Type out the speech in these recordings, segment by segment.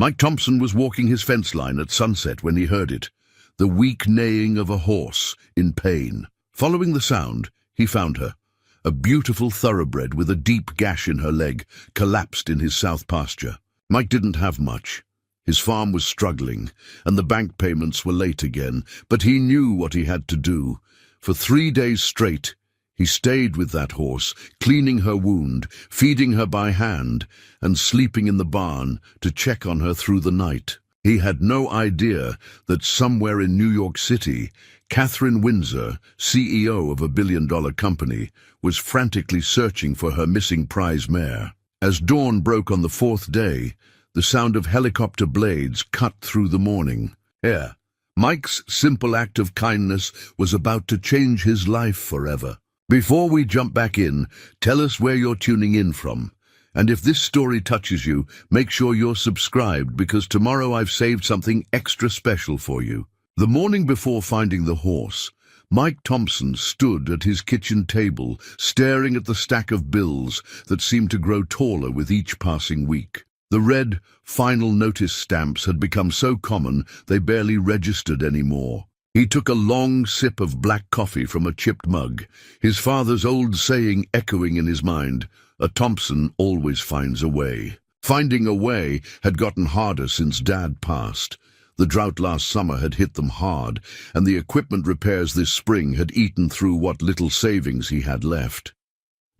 Mike Thompson was walking his fence line at sunset when he heard it, the weak neighing of a horse in pain. Following the sound, he found her. A beautiful thoroughbred with a deep gash in her leg collapsed in his south pasture. Mike didn't have much. His farm was struggling, and the bank payments were late again, but he knew what he had to do. For 3 days straight, he stayed with that horse, cleaning her wound, feeding her by hand, and sleeping in the barn to check on her through the night. He had no idea that somewhere in New York City, Catherine Windsor, CEO of a billion-dollar company, was frantically searching for her missing prize mare. As dawn broke on the 4th day, the sound of helicopter blades cut through the morning. Here, Mike's simple act of kindness was about to change his life forever. Before we jump back in, tell us where you're tuning in from. And if this story touches you, make sure you're subscribed, because tomorrow I've saved something extra special for you. The morning before finding the horse, Mike Thompson stood at his kitchen table, staring at the stack of bills that seemed to grow taller with each passing week. The red final notice stamps had become so common they barely registered anymore. He took a long sip of black coffee from a chipped mug, his father's old saying echoing in his mind, "A Thompson always finds a way." Finding a way had gotten harder since Dad passed. The drought last summer had hit them hard, and the equipment repairs this spring had eaten through what little savings he had left.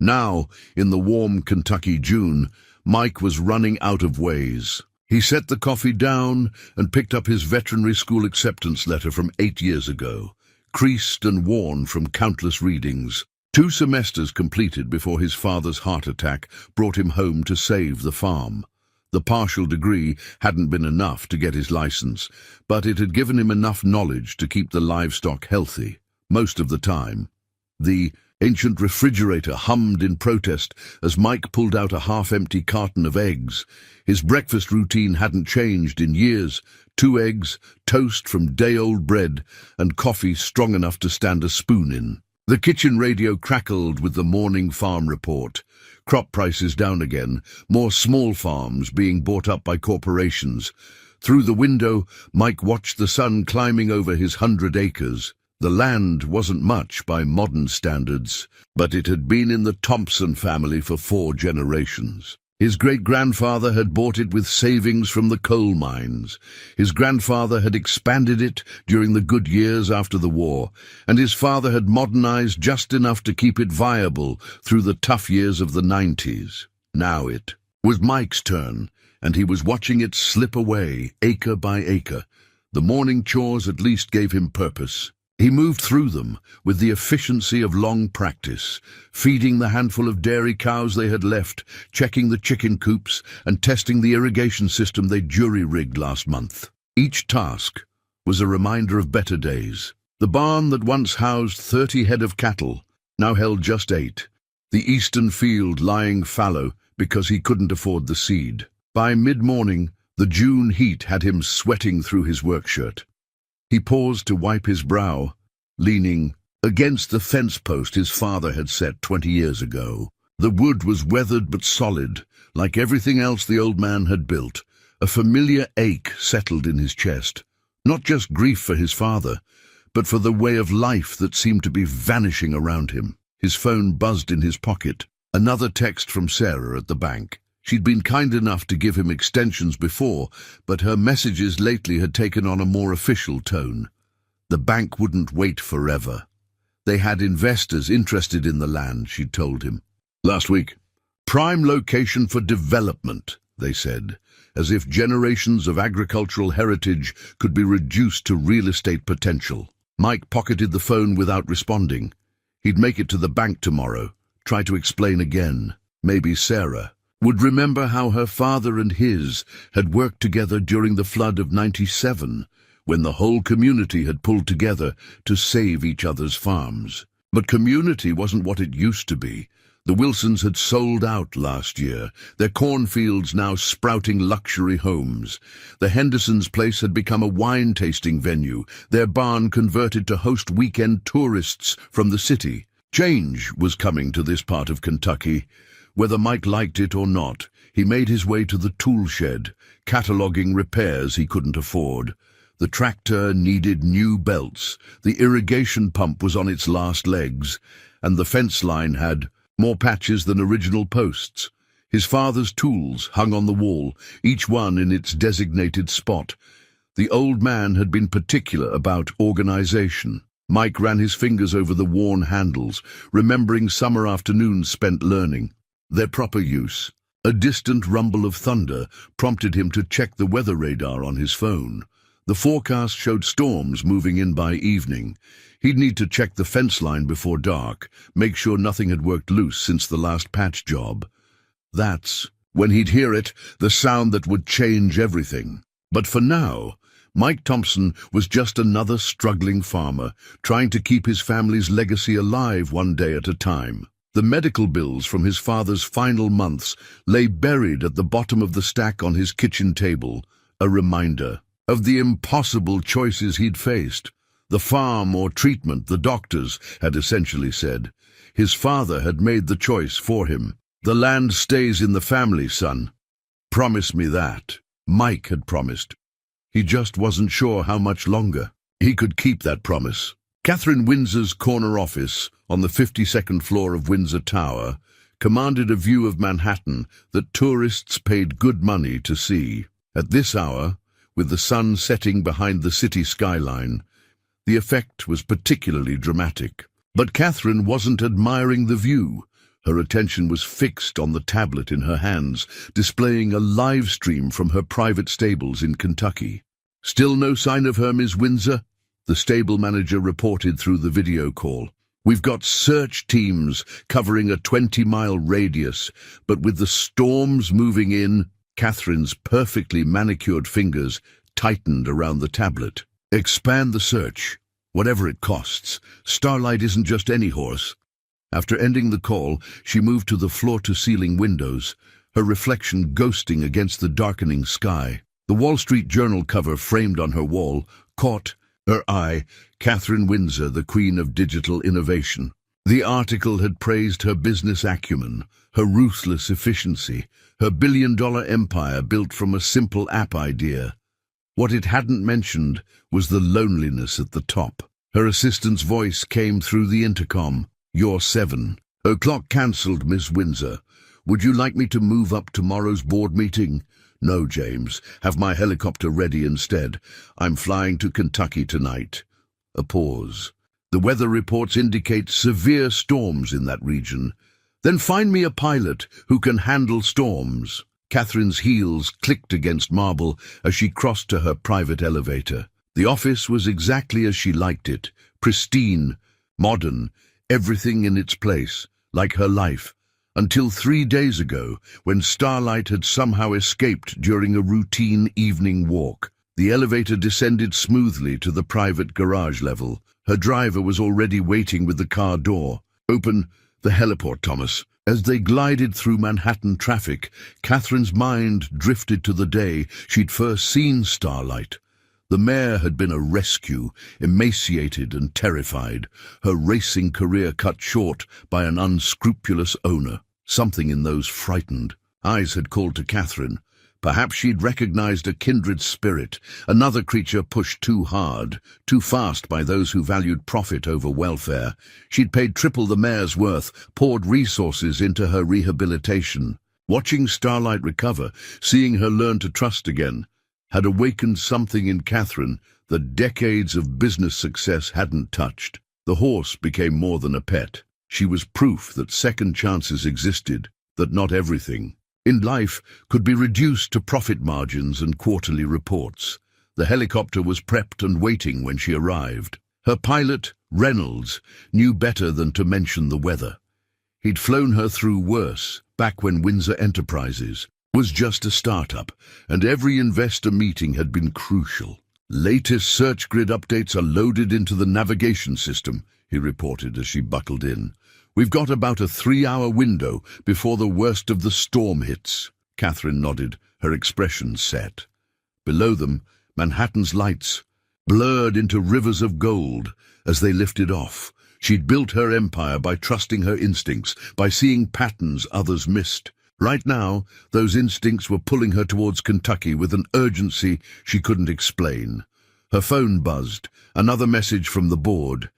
Now, in the warm Kentucky June, Mike was running out of ways. He set the coffee down and picked up his veterinary school acceptance letter from 8 years ago, creased and worn from countless readings. 2 semesters completed before his father's heart attack brought him home to save the farm. The partial degree hadn't been enough to get his license, but it had given him enough knowledge to keep the livestock healthy, most of the time. The ancient refrigerator hummed in protest as Mike pulled out a half-empty carton of eggs. His breakfast routine hadn't changed in years. 2 eggs, toast from day-old bread, and coffee strong enough to stand a spoon in. The kitchen radio crackled with the morning farm report. Crop prices down again, more small farms being bought up by corporations. Through the window, Mike watched the sun climbing over his 100 acres. The land wasn't much by modern standards, but it had been in the Thompson family for 4 generations. His great-grandfather had bought it with savings from the coal mines. His grandfather had expanded it during the good years after the war, and his father had modernized just enough to keep it viable through the tough years of the 90s. Now it was Mike's turn, and he was watching it slip away, acre by acre. The morning chores at least gave him purpose. He moved through them with the efficiency of long practice, feeding the handful of dairy cows they had left, checking the chicken coops, and testing the irrigation system they jury-rigged last month. Each task was a reminder of better days. The barn that once housed 30 head of cattle now held just 8, the eastern field lying fallow because he couldn't afford the seed. By mid-morning, the June heat had him sweating through his work shirt. He paused to wipe his brow, leaning against the fence post his father had set 20 years ago. The wood was weathered but solid, like everything else the old man had built. A familiar ache settled in his chest, not just grief for his father, but for the way of life that seemed to be vanishing around him. His phone buzzed in his pocket, another text from Sarah at the bank. She'd been kind enough to give him extensions before, but her messages lately had taken on a more official tone. The bank wouldn't wait forever. They had investors interested in the land, she'd told him. Last week, prime location for development, they said, as if generations of agricultural heritage could be reduced to real estate potential. Mike pocketed the phone without responding. He'd make it to the bank tomorrow, try to explain again. Maybe Sarah would remember how her father and his had worked together during the flood of '97, when the whole community had pulled together to save each other's farms. But community wasn't what it used to be. The Wilsons had sold out last year, their cornfields now sprouting luxury homes. The Hendersons' place had become a wine-tasting venue, their barn converted to host weekend tourists from the city. Change was coming to this part of Kentucky. Whether Mike liked it or not, He made his way to the tool shed, cataloguing repairs he couldn't afford. The tractor needed new belts, the irrigation pump was on its last legs, and the fence line had more patches than original posts. His father's tools hung on the wall, each one in its designated spot. The old man had been particular about organization. Mike ran his fingers over the worn handles, remembering summer afternoons spent learning their proper use. A distant rumble of thunder prompted him to check the weather radar on his phone. The forecast showed storms moving in by evening. He'd need to check the fence line before dark, make sure nothing had worked loose since the last patch job. That's when he'd hear it, the sound that would change everything. But for now, Mike Thompson was just another struggling farmer, trying to keep his family's legacy alive one day at a time. The medical bills from his father's final months lay buried at the bottom of the stack on his kitchen table, a reminder of the impossible choices he'd faced. The farm or treatment, the doctors had essentially said. His father had made the choice for him. The land stays in the family, son. Promise me that. Mike had promised. He just wasn't sure how much longer he could keep that promise. Catherine Windsor's corner office, on the 52nd floor of Windsor Tower, commanded a view of Manhattan that tourists paid good money to see. At this hour, with the sun setting behind the city skyline, the effect was particularly dramatic. But Catherine wasn't admiring the view. Her attention was fixed on the tablet in her hands, displaying a live stream from her private stables in Kentucky. "Still no sign of her, Ms. Windsor?" the stable manager reported through the video call. "We've got search teams covering a 20-mile radius, but with the storms moving in..." Catherine's perfectly manicured fingers tightened around the tablet. "Expand the search, whatever it costs. Starlight isn't just any horse." After ending the call, she moved to the floor-to-ceiling windows, her reflection ghosting against the darkening sky. The Wall Street Journal cover framed on her wall caught her eye. Catherine Windsor, the queen of digital innovation. The article had praised her business acumen, her ruthless efficiency, her billion-dollar empire built from a simple app idea. What it hadn't mentioned was the loneliness at the top. Her assistant's voice came through the intercom. "You're 7. O'clock cancelled, Miss Windsor. Would you like me to move up tomorrow's board meeting?" "No, James. Have my helicopter ready instead. I'm flying to Kentucky tonight." A pause. "The weather reports indicate severe storms in that region. Then find me a pilot who can handle storms." Catherine's heels clicked against marble as she crossed to her private elevator. The office was exactly as she liked it, pristine, modern, everything in its place, like her life, until 3 days ago, when Starlight had somehow escaped during a routine evening walk. The elevator descended smoothly to the private garage level. Her driver was already waiting with the car door. "Open the heliport, Thomas." As they glided through Manhattan traffic, Catherine's mind drifted to the day she'd first seen Starlight. The mare had been a rescue, emaciated and terrified, her racing career cut short by an unscrupulous owner. Something in those frightened eyes had called to Catherine. Perhaps she'd recognized a kindred spirit, another creature pushed too hard, too fast by those who valued profit over welfare. She'd paid triple the mare's worth, poured resources into her rehabilitation. Watching Starlight recover, seeing her learn to trust again, had awakened something in Catherine that decades of business success hadn't touched. The horse became more than a pet. She was proof that second chances existed, that not everything in life could be reduced to profit margins and quarterly reports. The helicopter was prepped and waiting when she arrived. Her pilot, Reynolds, knew better than to mention the weather. He'd flown her through worse, back when Windsor Enterprises was just a startup, and every investor meeting had been crucial. "Latest search grid updates are loaded into the navigation system," he reported as she buckled in. "We've got about a 3-hour window before the worst of the storm hits." Catherine nodded, her expression set. Below them, Manhattan's lights blurred into rivers of gold as they lifted off. She'd built her empire by trusting her instincts, by seeing patterns others missed. Right now, those instincts were pulling her towards Kentucky with an urgency she couldn't explain. Her phone buzzed, another message from the board.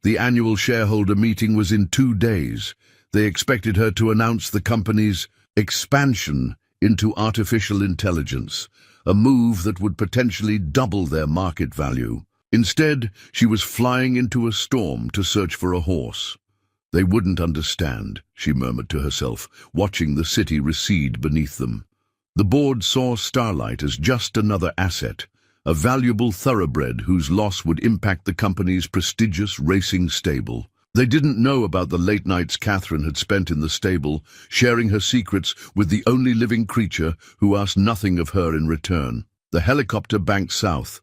The annual shareholder meeting was in 2 days. They expected her to announce the company's expansion into artificial intelligence, a move that would potentially double their market value. Instead, she was flying into a storm to search for a horse. They wouldn't understand, she murmured to herself, watching the city recede beneath them. The board saw Starlight as just another asset, a valuable thoroughbred whose loss would impact the company's prestigious racing stable. They didn't know about the late nights Catherine had spent in the stable, sharing her secrets with the only living creature who asked nothing of her in return. The helicopter banked south,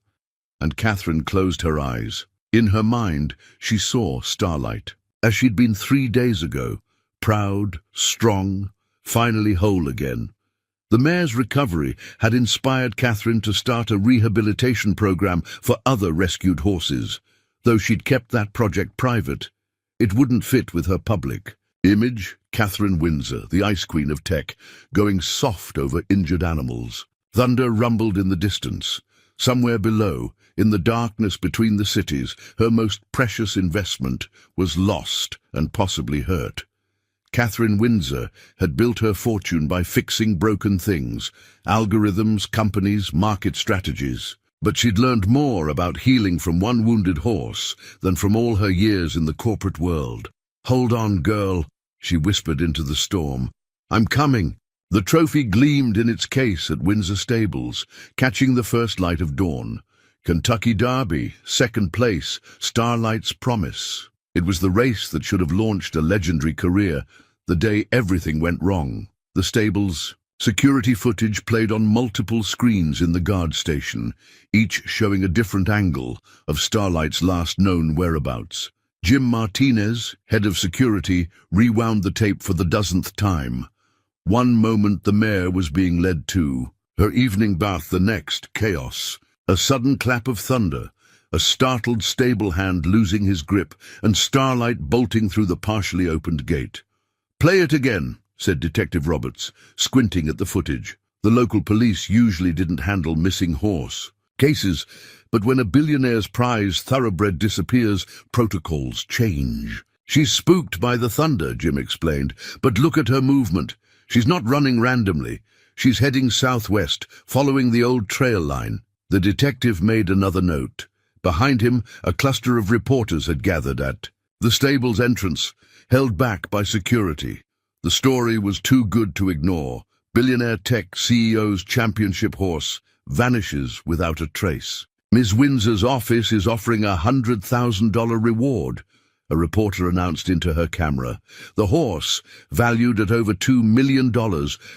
and Catherine closed her eyes. In her mind, she saw Starlight, as she'd been 3 days ago, proud, strong, finally whole again. The mare's recovery had inspired Catherine to start a rehabilitation program for other rescued horses. Though she'd kept that project private, it wouldn't fit with her public image. Catherine Windsor, the ice queen of tech, going soft over injured animals. Thunder rumbled in the distance. Somewhere below, in the darkness between the cities, her most precious investment was lost and possibly hurt. Catherine Windsor had built her fortune by fixing broken things, algorithms, companies, market strategies. But she'd learned more about healing from one wounded horse than from all her years in the corporate world. "Hold on, girl," she whispered into the storm. "I'm coming." The trophy gleamed in its case at Windsor Stables, catching the first light of dawn. Kentucky Derby, 2nd place, Starlight's promise. It was the race that should have launched a legendary career, the day everything went wrong. The stable's security footage played on multiple screens in the guard station, each showing a different angle of Starlight's last known whereabouts. Jim Martinez, head of security, rewound the tape for the dozenth time. One moment the mare was being led to, her evening bath the next, chaos. A sudden clap of thunder, a startled stable hand losing his grip, and Starlight bolting through the partially opened gate. "Play it again," said Detective Roberts, squinting at the footage. The local police usually didn't handle missing horse cases, but when a billionaire's prize thoroughbred disappears, protocols change. "She's spooked by the thunder," Jim explained, "but look at her movement. She's not running randomly. She's heading southwest, following the old trail line." The detective made another note. Behind him, a cluster of reporters had gathered at the stable's entrance, held back by security. The story was too good to ignore. Billionaire tech CEO's championship horse vanishes without a trace. "Ms. Windsor's office is offering a $100,000 reward," a reporter announced into her camera. The horse, valued at over $2 million,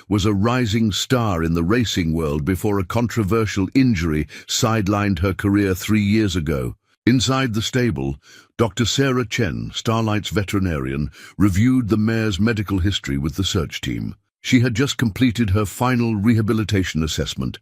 was a rising star in the racing world before a controversial injury sidelined her career 3 years ago. Inside the stable, Dr. Sarah Chen, Starlight's veterinarian, reviewed the mare's medical history with the search team. She had just completed her final rehabilitation assessment.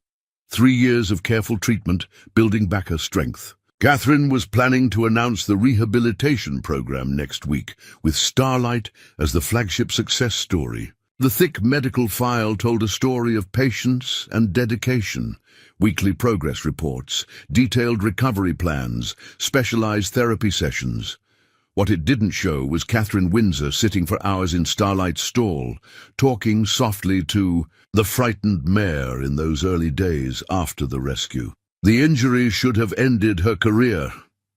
3 years of careful treatment, building back her strength. Catherine was planning to announce the rehabilitation program next week, with Starlight as the flagship success story. The thick medical file told a story of patience and dedication. Weekly progress reports, detailed recovery plans, specialized therapy sessions. What it didn't show was Catherine Windsor sitting for hours in Starlight's stall, talking softly to the frightened mare in those early days after the rescue. "The injury should have ended her career,"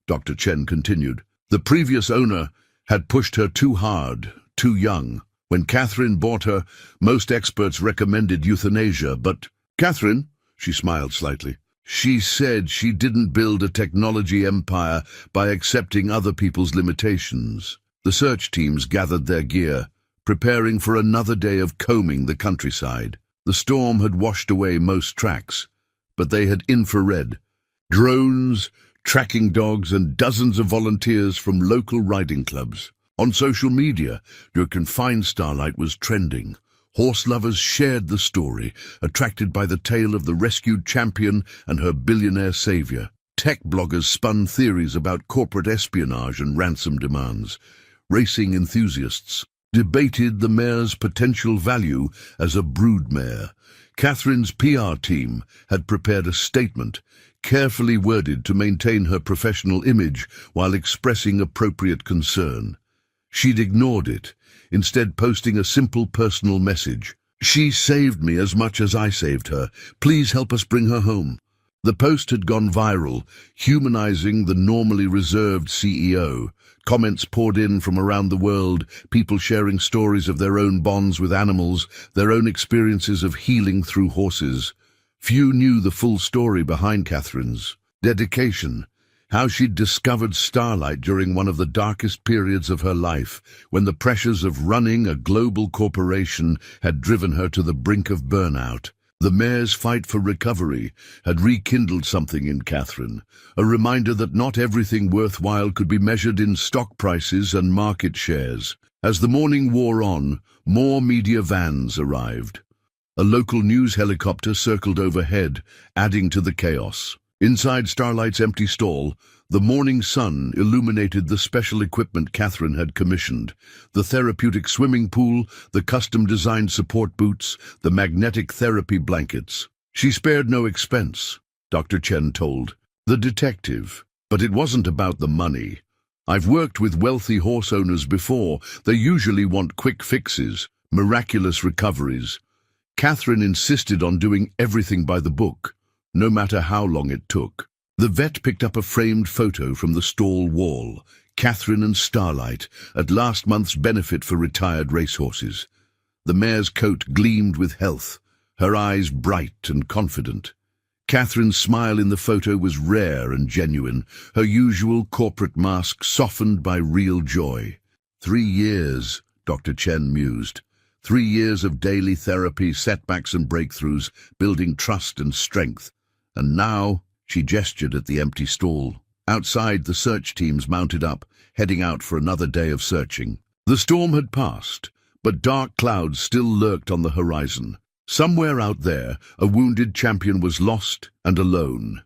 Dr. Chen continued. "The previous owner had pushed her too hard, too young. When Catherine bought her, most experts recommended euthanasia, but—" "Catherine?" She smiled slightly. "She said she didn't build a technology empire by accepting other people's limitations." The search teams gathered their gear, preparing for another day of combing the countryside. The storm had washed away most tracks, but they had infrared, drones, tracking dogs, and dozens of volunteers from local riding clubs. On social media, your confined Starlight was trending. Horse lovers shared the story, attracted by the tale of the rescued champion and her billionaire savior. Tech bloggers spun theories about corporate espionage and ransom demands. Racing enthusiasts debated the mare's potential value as a broodmare. Catherine's PR team had prepared a statement, carefully worded to maintain her professional image while expressing appropriate concern. She'd ignored it, instead posting a simple personal message. "She saved me as much as I saved her. Please help us bring her home." The post had gone viral, humanizing the normally reserved CEO. Comments poured in from around the world, people sharing stories of their own bonds with animals, their own experiences of healing through horses. Few knew the full story behind Catherine's dedication, how she'd discovered Starlight during one of the darkest periods of her life, when the pressures of running a global corporation had driven her to the brink of burnout. The mare's fight for recovery had rekindled something in Catherine, a reminder that not everything worthwhile could be measured in stock prices and market shares. As the morning wore on, more media vans arrived. A local news helicopter circled overhead, adding to the chaos. Inside Starlight's empty stall, the morning sun illuminated the special equipment Catherine had commissioned: the therapeutic swimming pool, the custom-designed support boots, the magnetic therapy blankets. She spared no expense, Dr. Chen told the detective. But it wasn't about the money. "I've worked with wealthy horse owners before. They usually want quick fixes, miraculous recoveries." Catherine insisted on doing everything by the book, no matter how long it took. The vet picked up a framed photo from the stall wall. Catherine and Starlight, at last month's benefit for retired racehorses. The mare's coat gleamed with health, her eyes bright and confident. Catherine's smile in the photo was rare and genuine, her usual corporate mask softened by real joy. 3 years, Dr. Chen mused. 3 years of daily therapy, setbacks and breakthroughs, building trust and strength. And now, she gestured at the empty stall. Outside, the search teams mounted up, heading out for another day of searching. The storm had passed, but dark clouds still lurked on the horizon. Somewhere out there, a wounded champion was lost and alone.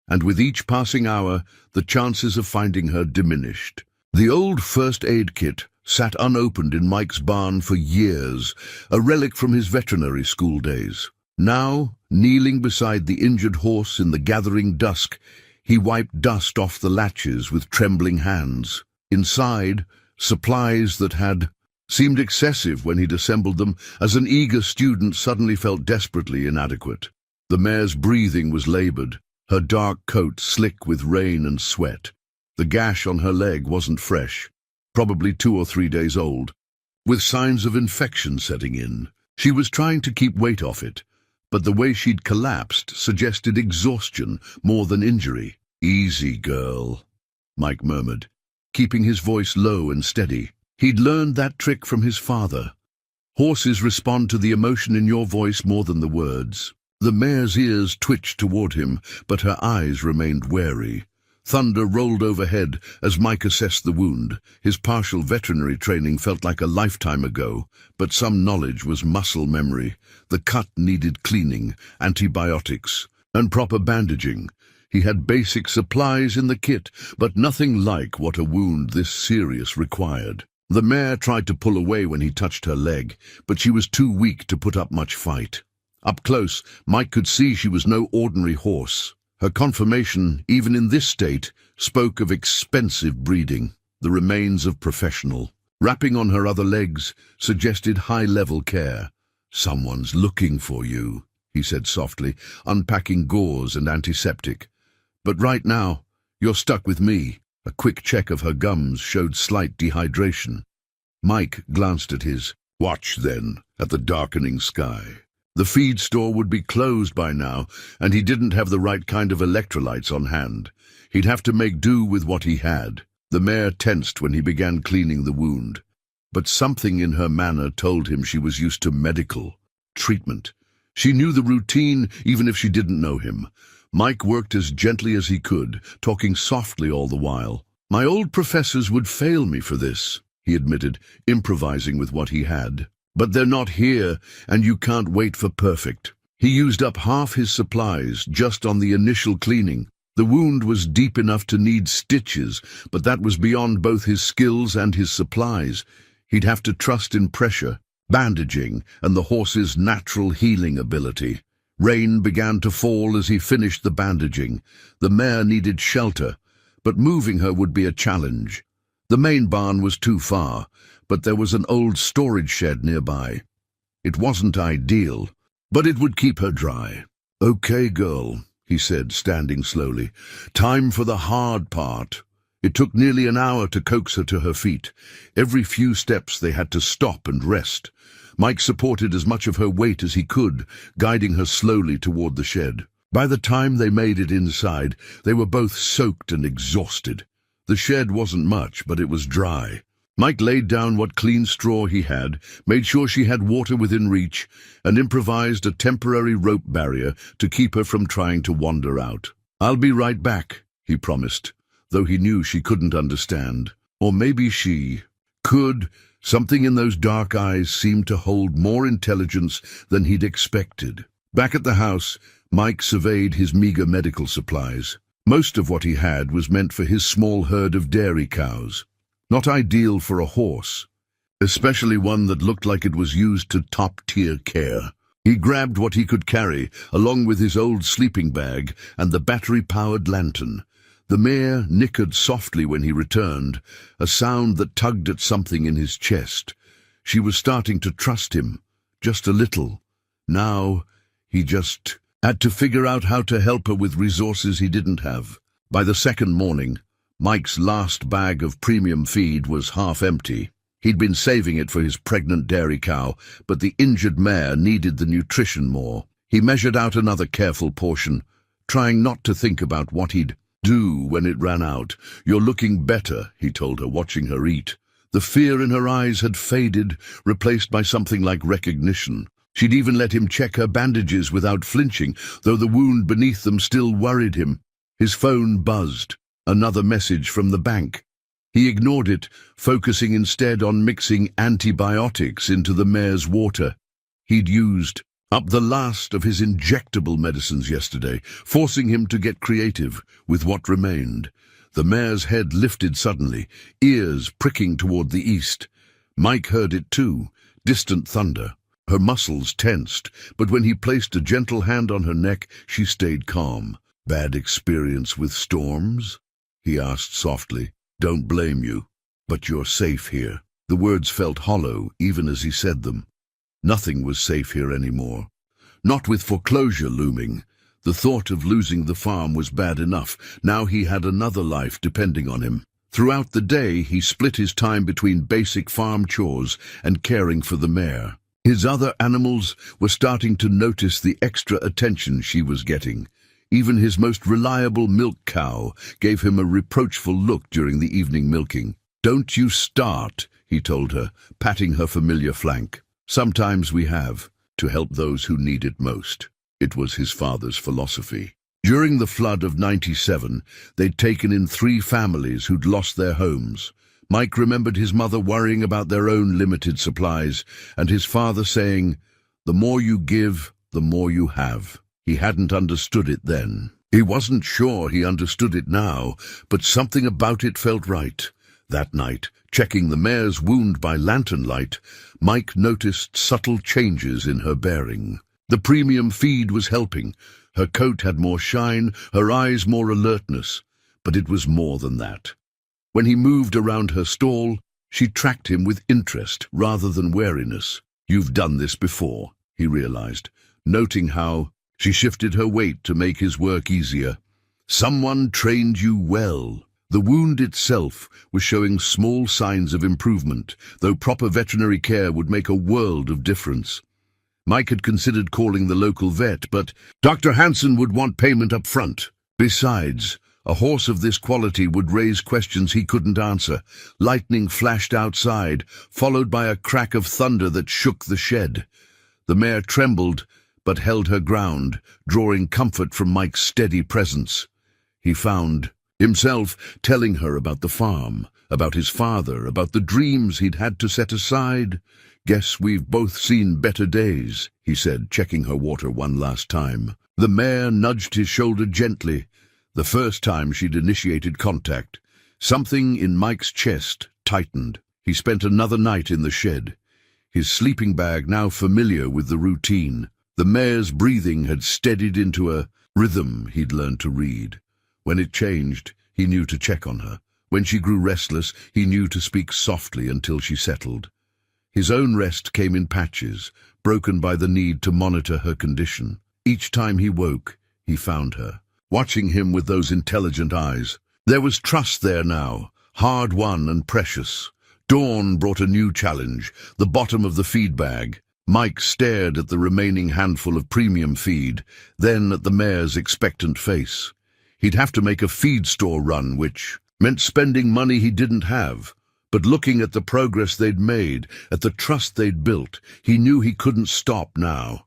And with each passing hour, the chances of finding her diminished. The old first aid kit sat unopened in Mike's barn for years, a relic from his veterinary school days. Now, kneeling beside the injured horse in the gathering dusk, he wiped dust off the latches with trembling hands. Inside, supplies that had seemed excessive when he'd assembled them, as an eager student suddenly felt desperately inadequate. The mare's breathing was labored, her dark coat slick with rain and sweat. The gash on her leg wasn't fresh, probably 2 or 3 days old, with signs of infection setting in. She was trying to keep weight off it, but the way she'd collapsed suggested exhaustion more than injury. "Easy, girl," Mike murmured, keeping his voice low and steady. He'd learned that trick from his father. Horses respond to the emotion in your voice more than the words. The mare's ears twitched toward him, but her eyes remained wary. Thunder rolled overhead as Mike assessed the wound. His partial veterinary training felt like a lifetime ago, but some knowledge was muscle memory. The cut needed cleaning, antibiotics, and proper bandaging. He had basic supplies in the kit, but nothing like what a wound this serious required. The mare tried to pull away when he touched her leg, but she was too weak to put up much fight. Up close, Mike could see she was no ordinary horse. Her conformation, even in this state, spoke of expensive breeding, the remains of professional. Wrapping on her other legs suggested high-level care. "Someone's looking for you," he said softly, unpacking gauze and antiseptic. "But right now, you're stuck with me." A quick check of her gums showed slight dehydration. Mike glanced at his watch then, at the darkening sky. The feed store would be closed by now, and he didn't have the right kind of electrolytes on hand. He'd have to make do with what he had. The mare tensed when he began cleaning the wound. But something in her manner told him she was used to medical treatment. She knew the routine even if she didn't know him. Mike worked as gently as he could, talking softly all the while. "My old professors would fail me for this," he admitted, improvising with what he had. "But they're not here, and you can't wait for perfect." He used up half his supplies just on the initial cleaning. The wound was deep enough to need stitches, but that was beyond both his skills and his supplies. He'd have to trust in pressure, bandaging, and the horse's natural healing ability. Rain began to fall as he finished the bandaging. The mare needed shelter, but moving her would be a challenge. The main barn was too far, but there was an old storage shed nearby. It wasn't ideal, but it would keep her dry. "Okay, girl," he said, standing slowly. "Time for the hard part." It took nearly an hour to coax her to her feet. Every few steps they had to stop and rest. Mike supported as much of her weight as he could, guiding her slowly toward the shed. By the time they made it inside, they were both soaked and exhausted. The shed wasn't much, but it was dry. Mike laid down what clean straw he had, made sure she had water within reach, and improvised a temporary rope barrier to keep her from trying to wander out. "I'll be right back," he promised, though he knew she couldn't understand. Or maybe she could. Something in those dark eyes seemed to hold more intelligence than he'd expected. Back at the house, Mike surveyed his meager medical supplies. Most of what he had was meant for his small herd of dairy cows. Not ideal for a horse, especially one that looked like it was used to top-tier care. He grabbed what he could carry, along with his old sleeping bag and the battery-powered lantern. The mare nickered softly when he returned, a sound that tugged at something in his chest. She was starting to trust him, just a little. Now, he just had to figure out how to help her with resources he didn't have. By the second morning, Mike's last bag of premium feed was half empty. He'd been saving it for his pregnant dairy cow, but the injured mare needed the nutrition more. He measured out another careful portion, trying not to think about what he'd do when it ran out. "You're looking better," he told her, watching her eat. The fear in her eyes had faded, replaced by something like recognition. She'd even let him check her bandages without flinching, though the wound beneath them still worried him. His phone buzzed. Another message from the bank. He ignored it, focusing instead on mixing antibiotics into the mare's water. He'd used up the last of his injectable medicines yesterday, forcing him to get creative with what remained. The mare's head lifted suddenly, ears pricking toward the east. Mike heard it too, distant thunder. Her muscles tensed, but when he placed a gentle hand on her neck, she stayed calm. "Bad experience with storms?" he asked softly. "Don't blame you, but you're safe here." The words felt hollow, even as he said them. Nothing was safe here anymore. Not with foreclosure looming. The thought of losing the farm was bad enough. Now he had another life depending on him. Throughout the day, he split his time between basic farm chores and caring for the mare. His other animals were starting to notice the extra attention she was getting. Even his most reliable milk cow gave him a reproachful look during the evening milking. "Don't you start," he told her, patting her familiar flank. "Sometimes we have to help those who need it most." It was his father's philosophy. During the flood of '97, they'd taken in 3 families who'd lost their homes. Mike remembered his mother worrying about their own limited supplies, and his father saying, "The more you give, the more you have." He hadn't understood it then. He wasn't sure he understood it now, but something about it felt right. That night, checking the mare's wound by lantern light, Mike noticed subtle changes in her bearing. The premium feed was helping. Her coat had more shine, her eyes more alertness. But it was more than that. When he moved around her stall, she tracked him with interest rather than wariness. "You've done this before," he realized, noting how she shifted her weight to make his work easier. "Someone trained you well." The wound itself was showing small signs of improvement, though proper veterinary care would make a world of difference. Mike had considered calling the local vet, but Dr. Hansen would want payment up front. Besides, a horse of this quality would raise questions he couldn't answer. Lightning flashed outside, followed by a crack of thunder that shook the shed. The mare trembled, but held her ground, drawing comfort from Mike's steady presence. He found himself telling her about the farm, about his father, about the dreams he'd had to set aside. "Guess we've both seen better days," he said, checking her water one last time. The mare nudged his shoulder gently, the first time she'd initiated contact. Something in Mike's chest tightened. He spent another night in the shed, his sleeping bag now familiar with the routine. The mare's breathing had steadied into a rhythm he'd learned to read. When it changed, he knew to check on her. When she grew restless, he knew to speak softly until she settled. His own rest came in patches, broken by the need to monitor her condition. Each time he woke, he found her, watching him with those intelligent eyes. There was trust there now, hard-won and precious. Dawn brought a new challenge, the bottom of the feed bag. Mike stared at the remaining handful of premium feed, then at the mare's expectant face. He'd have to make a feed store run, which meant spending money he didn't have. But looking at the progress they'd made, at the trust they'd built, he knew he couldn't stop now.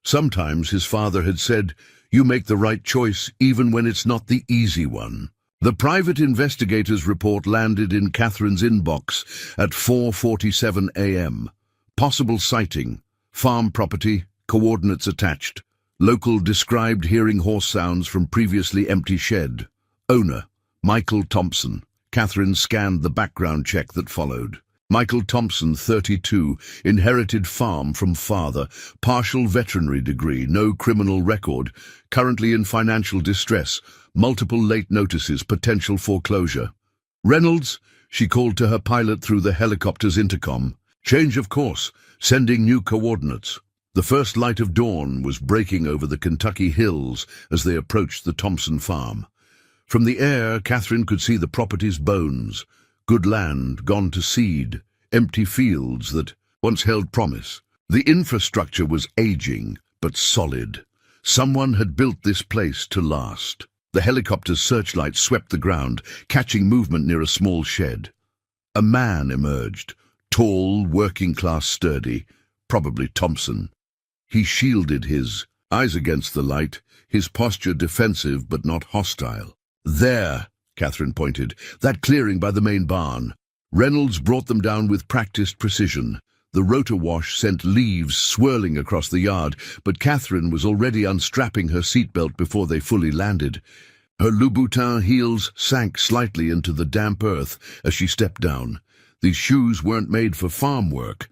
Sometimes his father had said, "You make the right choice even when it's not the easy one." The private investigator's report landed in Catherine's inbox at 4:47 a.m. Possible sighting, farm property, coordinates attached. Local described hearing horse sounds from previously empty shed. Owner, Michael Thompson. Catherine scanned the background check that followed. Michael Thompson, 32, inherited farm from father, partial veterinary degree, no criminal record, currently in financial distress, multiple late notices, potential foreclosure. Reynolds, she called to her pilot through the helicopter's intercom. Change of course, sending new coordinates. The first light of dawn was breaking over the Kentucky hills as they approached the Thompson farm. From the air, Catherine could see the property's bones. Good land gone to seed, empty fields that once held promise. The infrastructure was aging, but solid. Someone had built this place to last. The helicopter's searchlight swept the ground, catching movement near a small shed. A man emerged, tall, working-class, sturdy, probably Thompson. He shielded his eyes against the light, his posture defensive but not hostile. "There," Catherine pointed, "that clearing by the main barn." Reynolds brought them down with practiced precision. The rotor wash sent leaves swirling across the yard, but Catherine was already unstrapping her seatbelt before they fully landed. Her Louboutin heels sank slightly into the damp earth as she stepped down. These shoes weren't made for farm work,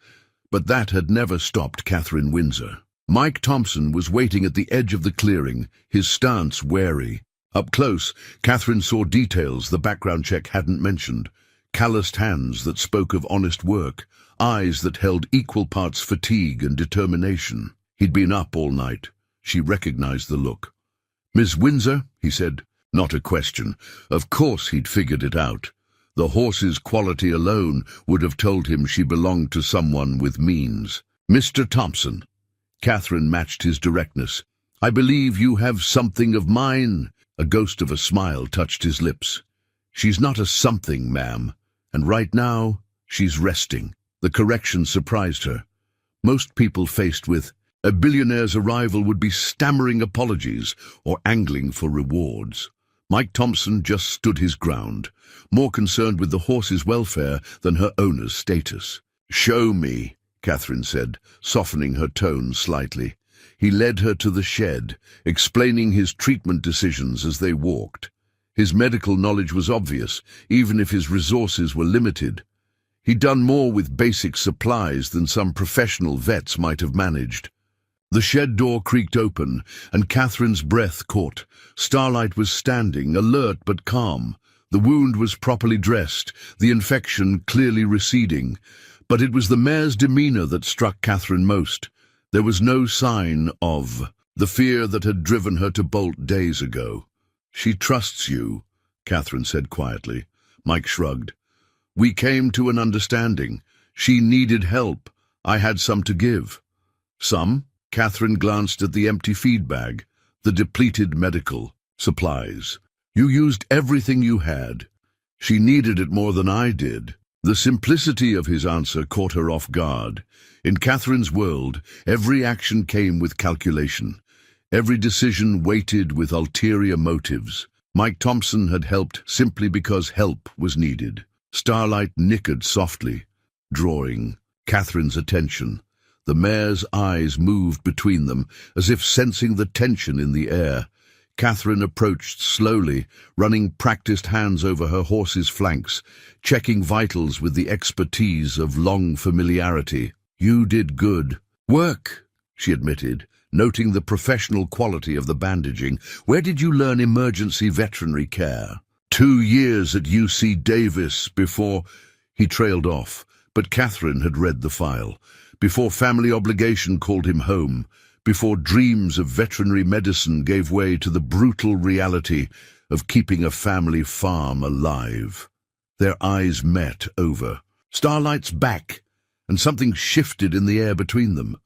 but that had never stopped Catherine Windsor. Mike Thompson was waiting at the edge of the clearing, his stance wary. Up close, Catherine saw details the background check hadn't mentioned. Calloused hands that spoke of honest work, eyes that held equal parts fatigue and determination. He'd been up all night. She recognized the look. "Miss Windsor," he said. Not a question. Of course he'd figured it out. The horse's quality alone would have told him she belonged to someone with means. "Mr. Thompson." Catherine matched his directness. "I believe you have something of mine." A ghost of a smile touched his lips. "She's not a something, ma'am, and right now, she's resting." The correction surprised her. Most people faced with a billionaire's arrival would be stammering apologies or angling for rewards. Mike Thompson just stood his ground, more concerned with the horse's welfare than her owner's status. "Show me," Catherine said, softening her tone slightly. He led her to the shed, explaining his treatment decisions as they walked. His medical knowledge was obvious, even if his resources were limited. He'd done more with basic supplies than some professional vets might have managed. The shed door creaked open, and Catherine's breath caught. Starlight was standing, alert but calm. The wound was properly dressed, the infection clearly receding. But it was the mare's demeanor that struck Catherine most. There was no sign of the fear that had driven her to bolt days ago. "She trusts you," Catherine said quietly. Mike shrugged. "We came to an understanding. She needed help. I had some to give." "Some?" Catherine glanced at the empty feed bag, the depleted medical supplies. "You used everything you had." "She needed it more than I did." The simplicity of his answer caught her off guard. In Catherine's world, every action came with calculation. Every decision weighted with ulterior motives. Mike Thompson had helped simply because help was needed. Starlight nickered softly, drawing Catherine's attention. The mare's eyes moved between them, as if sensing the tension in the air. Catherine approached slowly, running practiced hands over her horse's flanks, checking vitals with the expertise of long familiarity. "You did good work," she admitted, noting the professional quality of the bandaging. "Where did you learn emergency veterinary care?" 2 years at UC Davis before—" He trailed off, but Catherine had read the file. Before family obligation called him home, before dreams of veterinary medicine gave way to the brutal reality of keeping a family farm alive. Their eyes met over. Starlight's back, and something shifted in the air between them.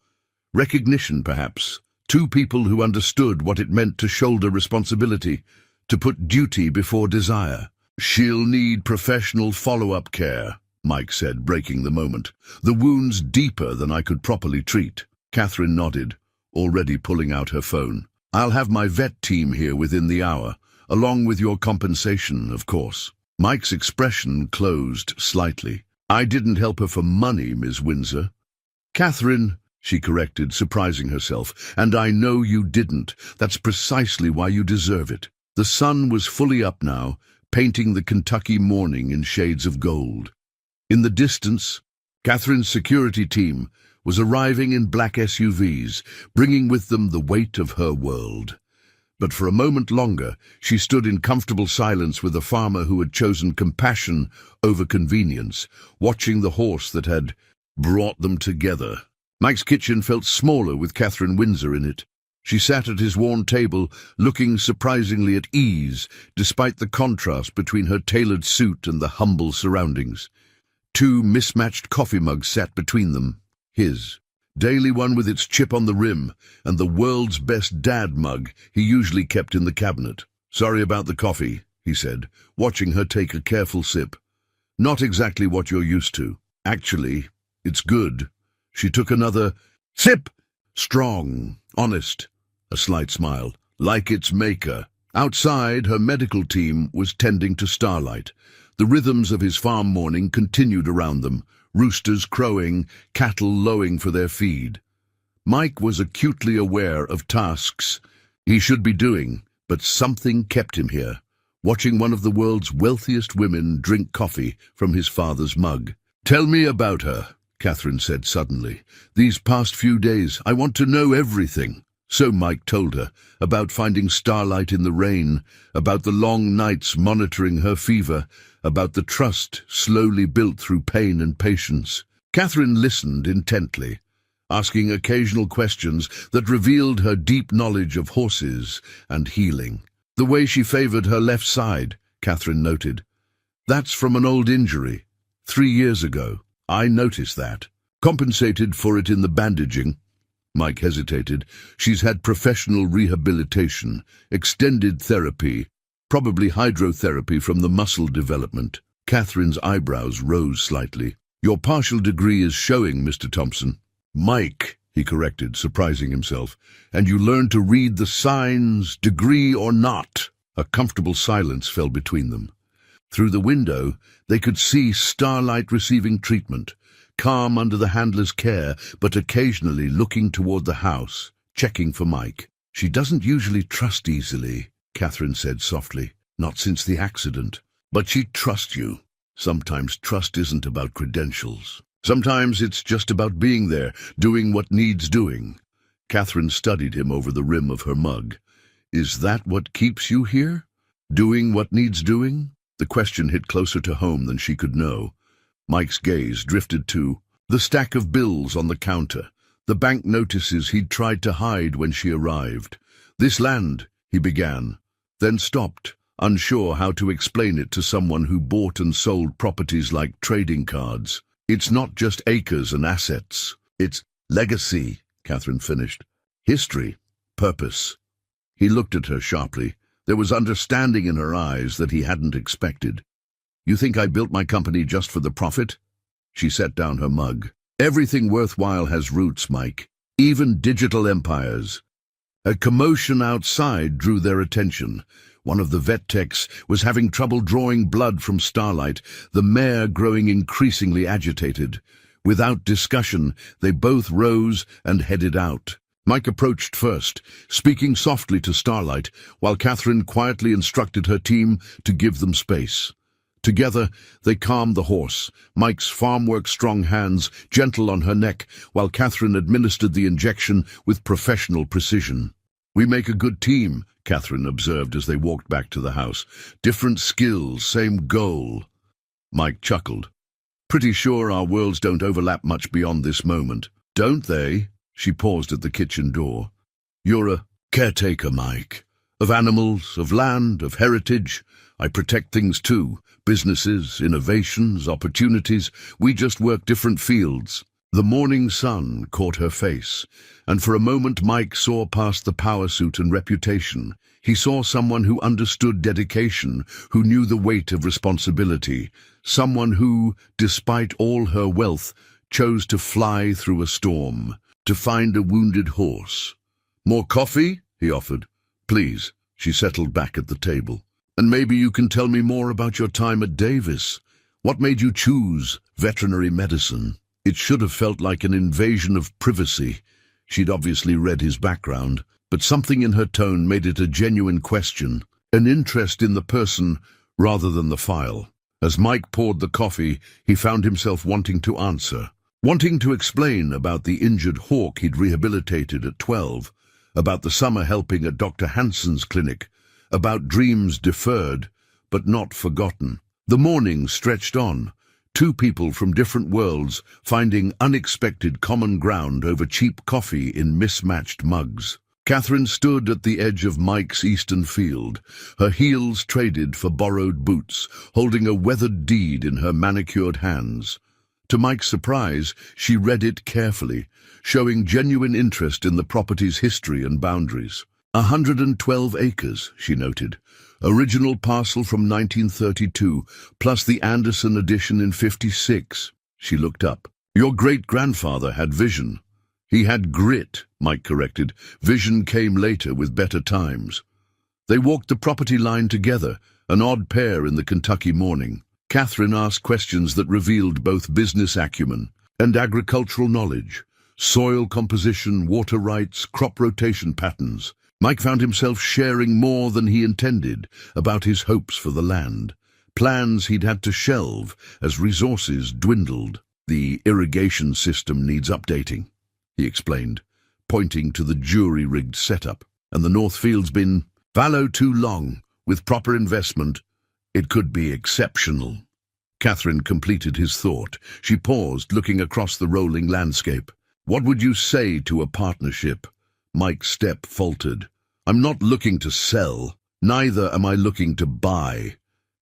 Recognition, perhaps. 2 people who understood what it meant to shoulder responsibility, to put duty before desire. "She'll need professional follow-up care," Mike said, breaking the moment. "The wound's deeper than I could properly treat." Catherine nodded, already pulling out her phone. "I'll have my vet team here within the hour, along with your compensation, of course." Mike's expression closed slightly. "I didn't help her for money, Ms. Windsor." "Catherine," she corrected, surprising herself, "and I know you didn't. That's precisely why you deserve it." The sun was fully up now, painting the Kentucky morning in shades of gold. In the distance, Catherine's security team was arriving in black SUVs, bringing with them the weight of her world. But for a moment longer, she stood in comfortable silence with a farmer who had chosen compassion over convenience, watching the horse that had brought them together. Mike's kitchen felt smaller with Catherine Windsor in it. She sat at his worn table, looking surprisingly at ease, despite the contrast between her tailored suit and the humble surroundings. 2 mismatched coffee mugs sat between them. His daily one with its chip on the rim, and the world's best dad mug he usually kept in the cabinet. "Sorry about the coffee," he said, watching her take a careful sip. "Not exactly what you're used to. Actually, it's good." She took another sip. Strong, honest, a slight smile, like its maker. Outside, her medical team was tending to Starlight. The rhythms of his farm morning continued around them, roosters crowing, cattle lowing for their feed. Mike was acutely aware of tasks he should be doing, but something kept him here, watching one of the world's wealthiest women drink coffee from his father's mug. "Tell me about her," Catherine said suddenly. "These past few days, I want to know everything." So Mike told her, about finding Starlight in the rain, about the long nights monitoring her fever, about the trust slowly built through pain and patience. Catherine listened intently, asking occasional questions that revealed her deep knowledge of horses and healing. "The way she favored her left side," Catherine noted. "That's from an old injury, 3 years ago. I noticed that. Compensated for it in the bandaging." Mike hesitated. "She's had professional rehabilitation, extended therapy, probably hydrotherapy from the muscle development." Catherine's eyebrows rose slightly. "Your partial degree is showing, Mr. Thompson." "Mike," he corrected, surprising himself. "And you learned to read the signs, degree or not." A comfortable silence fell between them. Through the window, they could see Starlight receiving treatment, calm under the handler's care, but occasionally looking toward the house, checking for Mike. "She doesn't usually trust easily," Catherine said softly. "Not since the accident. But she'd trust you. Sometimes trust isn't about credentials. Sometimes it's just about being there, doing what needs doing." Catherine studied him over the rim of her mug. "Is that what keeps you here? Doing what needs doing?" The question hit closer to home than she could know. Mike's gaze drifted to the stack of bills on the counter, the bank notices he'd tried to hide when she arrived. "This land," he began, then stopped, unsure how to explain it to someone who bought and sold properties like trading cards. "It's not just acres and assets. It's legacy," Catherine finished. "History, purpose." He looked at her sharply. There was understanding in her eyes that he hadn't expected. "You think I built my company just for the profit?" She set down her mug. "Everything worthwhile has roots, Mike. Even digital empires." A commotion outside drew their attention. One of the vet techs was having trouble drawing blood from Starlight, the mare growing increasingly agitated. Without discussion, they both rose and headed out. Mike approached first, speaking softly to Starlight, while Catherine quietly instructed her team to give them space. Together, they calmed the horse, Mike's farm-work-strong hands gentle on her neck, while Catherine administered the injection with professional precision. "We make a good team," Catherine observed as they walked back to the house. "Different skills, same goal." Mike chuckled. "Pretty sure our worlds don't overlap much beyond this moment." "Don't they?" She paused at the kitchen door. "You're a caretaker, Mike. Of animals, of land, of heritage. I protect things too. Businesses, innovations, opportunities. We just work different fields." The morning sun caught her face, and for a moment Mike saw past the power suit and reputation. He saw someone who understood dedication, who knew the weight of responsibility, someone who, despite all her wealth, chose to fly through a storm, to find a wounded horse. "More coffee?" he offered. "Please." She settled back at the table. "And maybe you can tell me more about your time at Davis. What made you choose veterinary medicine?" It should have felt like an invasion of privacy. She'd obviously read his background, but something in her tone made it a genuine question, an interest in the person rather than the file. As Mike poured the coffee, he found himself wanting to answer, wanting to explain about the injured hawk he'd rehabilitated at 12, about the summer helping at Dr. Hansen's clinic, about dreams deferred but not forgotten. The morning stretched on, two people from different worlds finding unexpected common ground over cheap coffee in mismatched mugs. Catherine stood at the edge of Mike's eastern field, her heels traded for borrowed boots, holding a weathered deed in her manicured hands. To Mike's surprise, she read it carefully, showing genuine interest in the property's history and boundaries. 112 acres, she noted. Original parcel from 1932, plus the Anderson addition in 56. She looked up. "Your great-grandfather had vision." "He had grit," Mike corrected. "Vision came later with better times." They walked the property line together, an odd pair in the Kentucky morning. Catherine asked questions that revealed both business acumen and agricultural knowledge. Soil composition, water rights, crop rotation patterns. Mike found himself sharing more than he intended about his hopes for the land, plans he'd had to shelve as resources dwindled. "The irrigation system needs updating," he explained, pointing to the jury-rigged setup. "And the North Field's been fallow too long. With proper investment, it could be exceptional." Catherine completed his thought. She paused, looking across the rolling landscape. "What would you say to a partnership?" Mike's step faltered. "I'm not looking to sell. Neither am I looking to buy."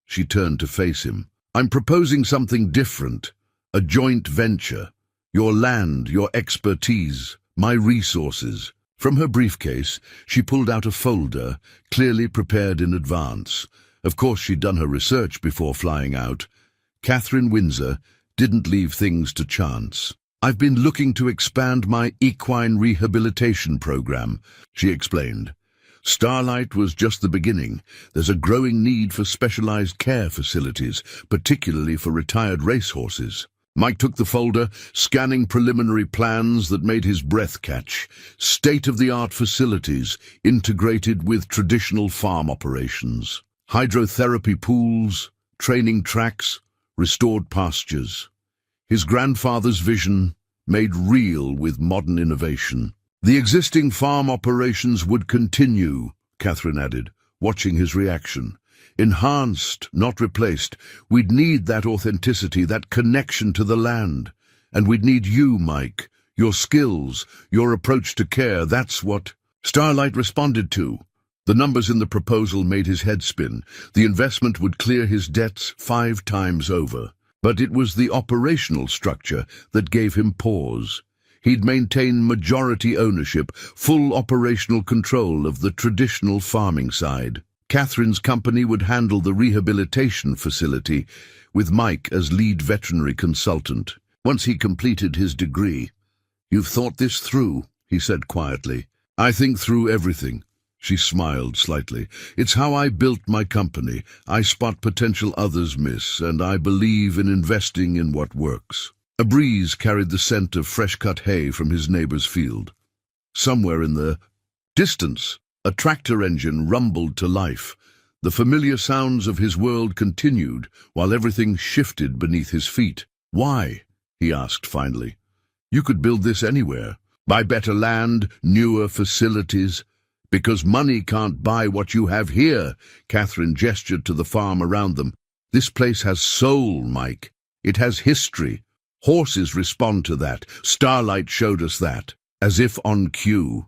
She turned to face him. "I'm proposing something different. A joint venture. Your land, your expertise, my resources." From her briefcase, she pulled out a folder, clearly prepared in advance. Of course, she'd done her research before flying out. Catherine Windsor didn't leave things to chance. "I've been looking to expand my equine rehabilitation program," she explained. "Starlight was just the beginning. There's a growing need for specialized care facilities, particularly for retired racehorses." Mike took the folder, scanning preliminary plans that made his breath catch. State-of-the-art facilities integrated with traditional farm operations. Hydrotherapy pools, training tracks, restored pastures. His grandfather's vision made real with modern innovation. "The existing farm operations would continue," Catherine added, watching his reaction. "Enhanced, not replaced. We'd need that authenticity, that connection to the land. And we'd need you, Mike. Your skills, your approach to care, that's what Starlight responded to." The numbers in the proposal made his head spin. The investment would clear his debts 5 times over. But it was the operational structure that gave him pause. He'd maintain majority ownership, full operational control of the traditional farming side. Catherine's company would handle the rehabilitation facility, with Mike as lead veterinary consultant. Once he completed his degree, "You've thought this through," he said quietly. "I think through everything." She smiled slightly. "It's how I built my company. I spot potential others miss, and I believe in investing in what works." A breeze carried the scent of fresh-cut hay from his neighbor's field. Somewhere in the distance, a tractor engine rumbled to life. The familiar sounds of his world continued, while everything shifted beneath his feet. "Why?" he asked finally. "You could build this anywhere. Buy better land, newer facilities." "Because money can't buy what you have here," Catherine gestured to the farm around them. "This place has soul, Mike. It has history. Horses respond to that. Starlight showed us that." As if on cue,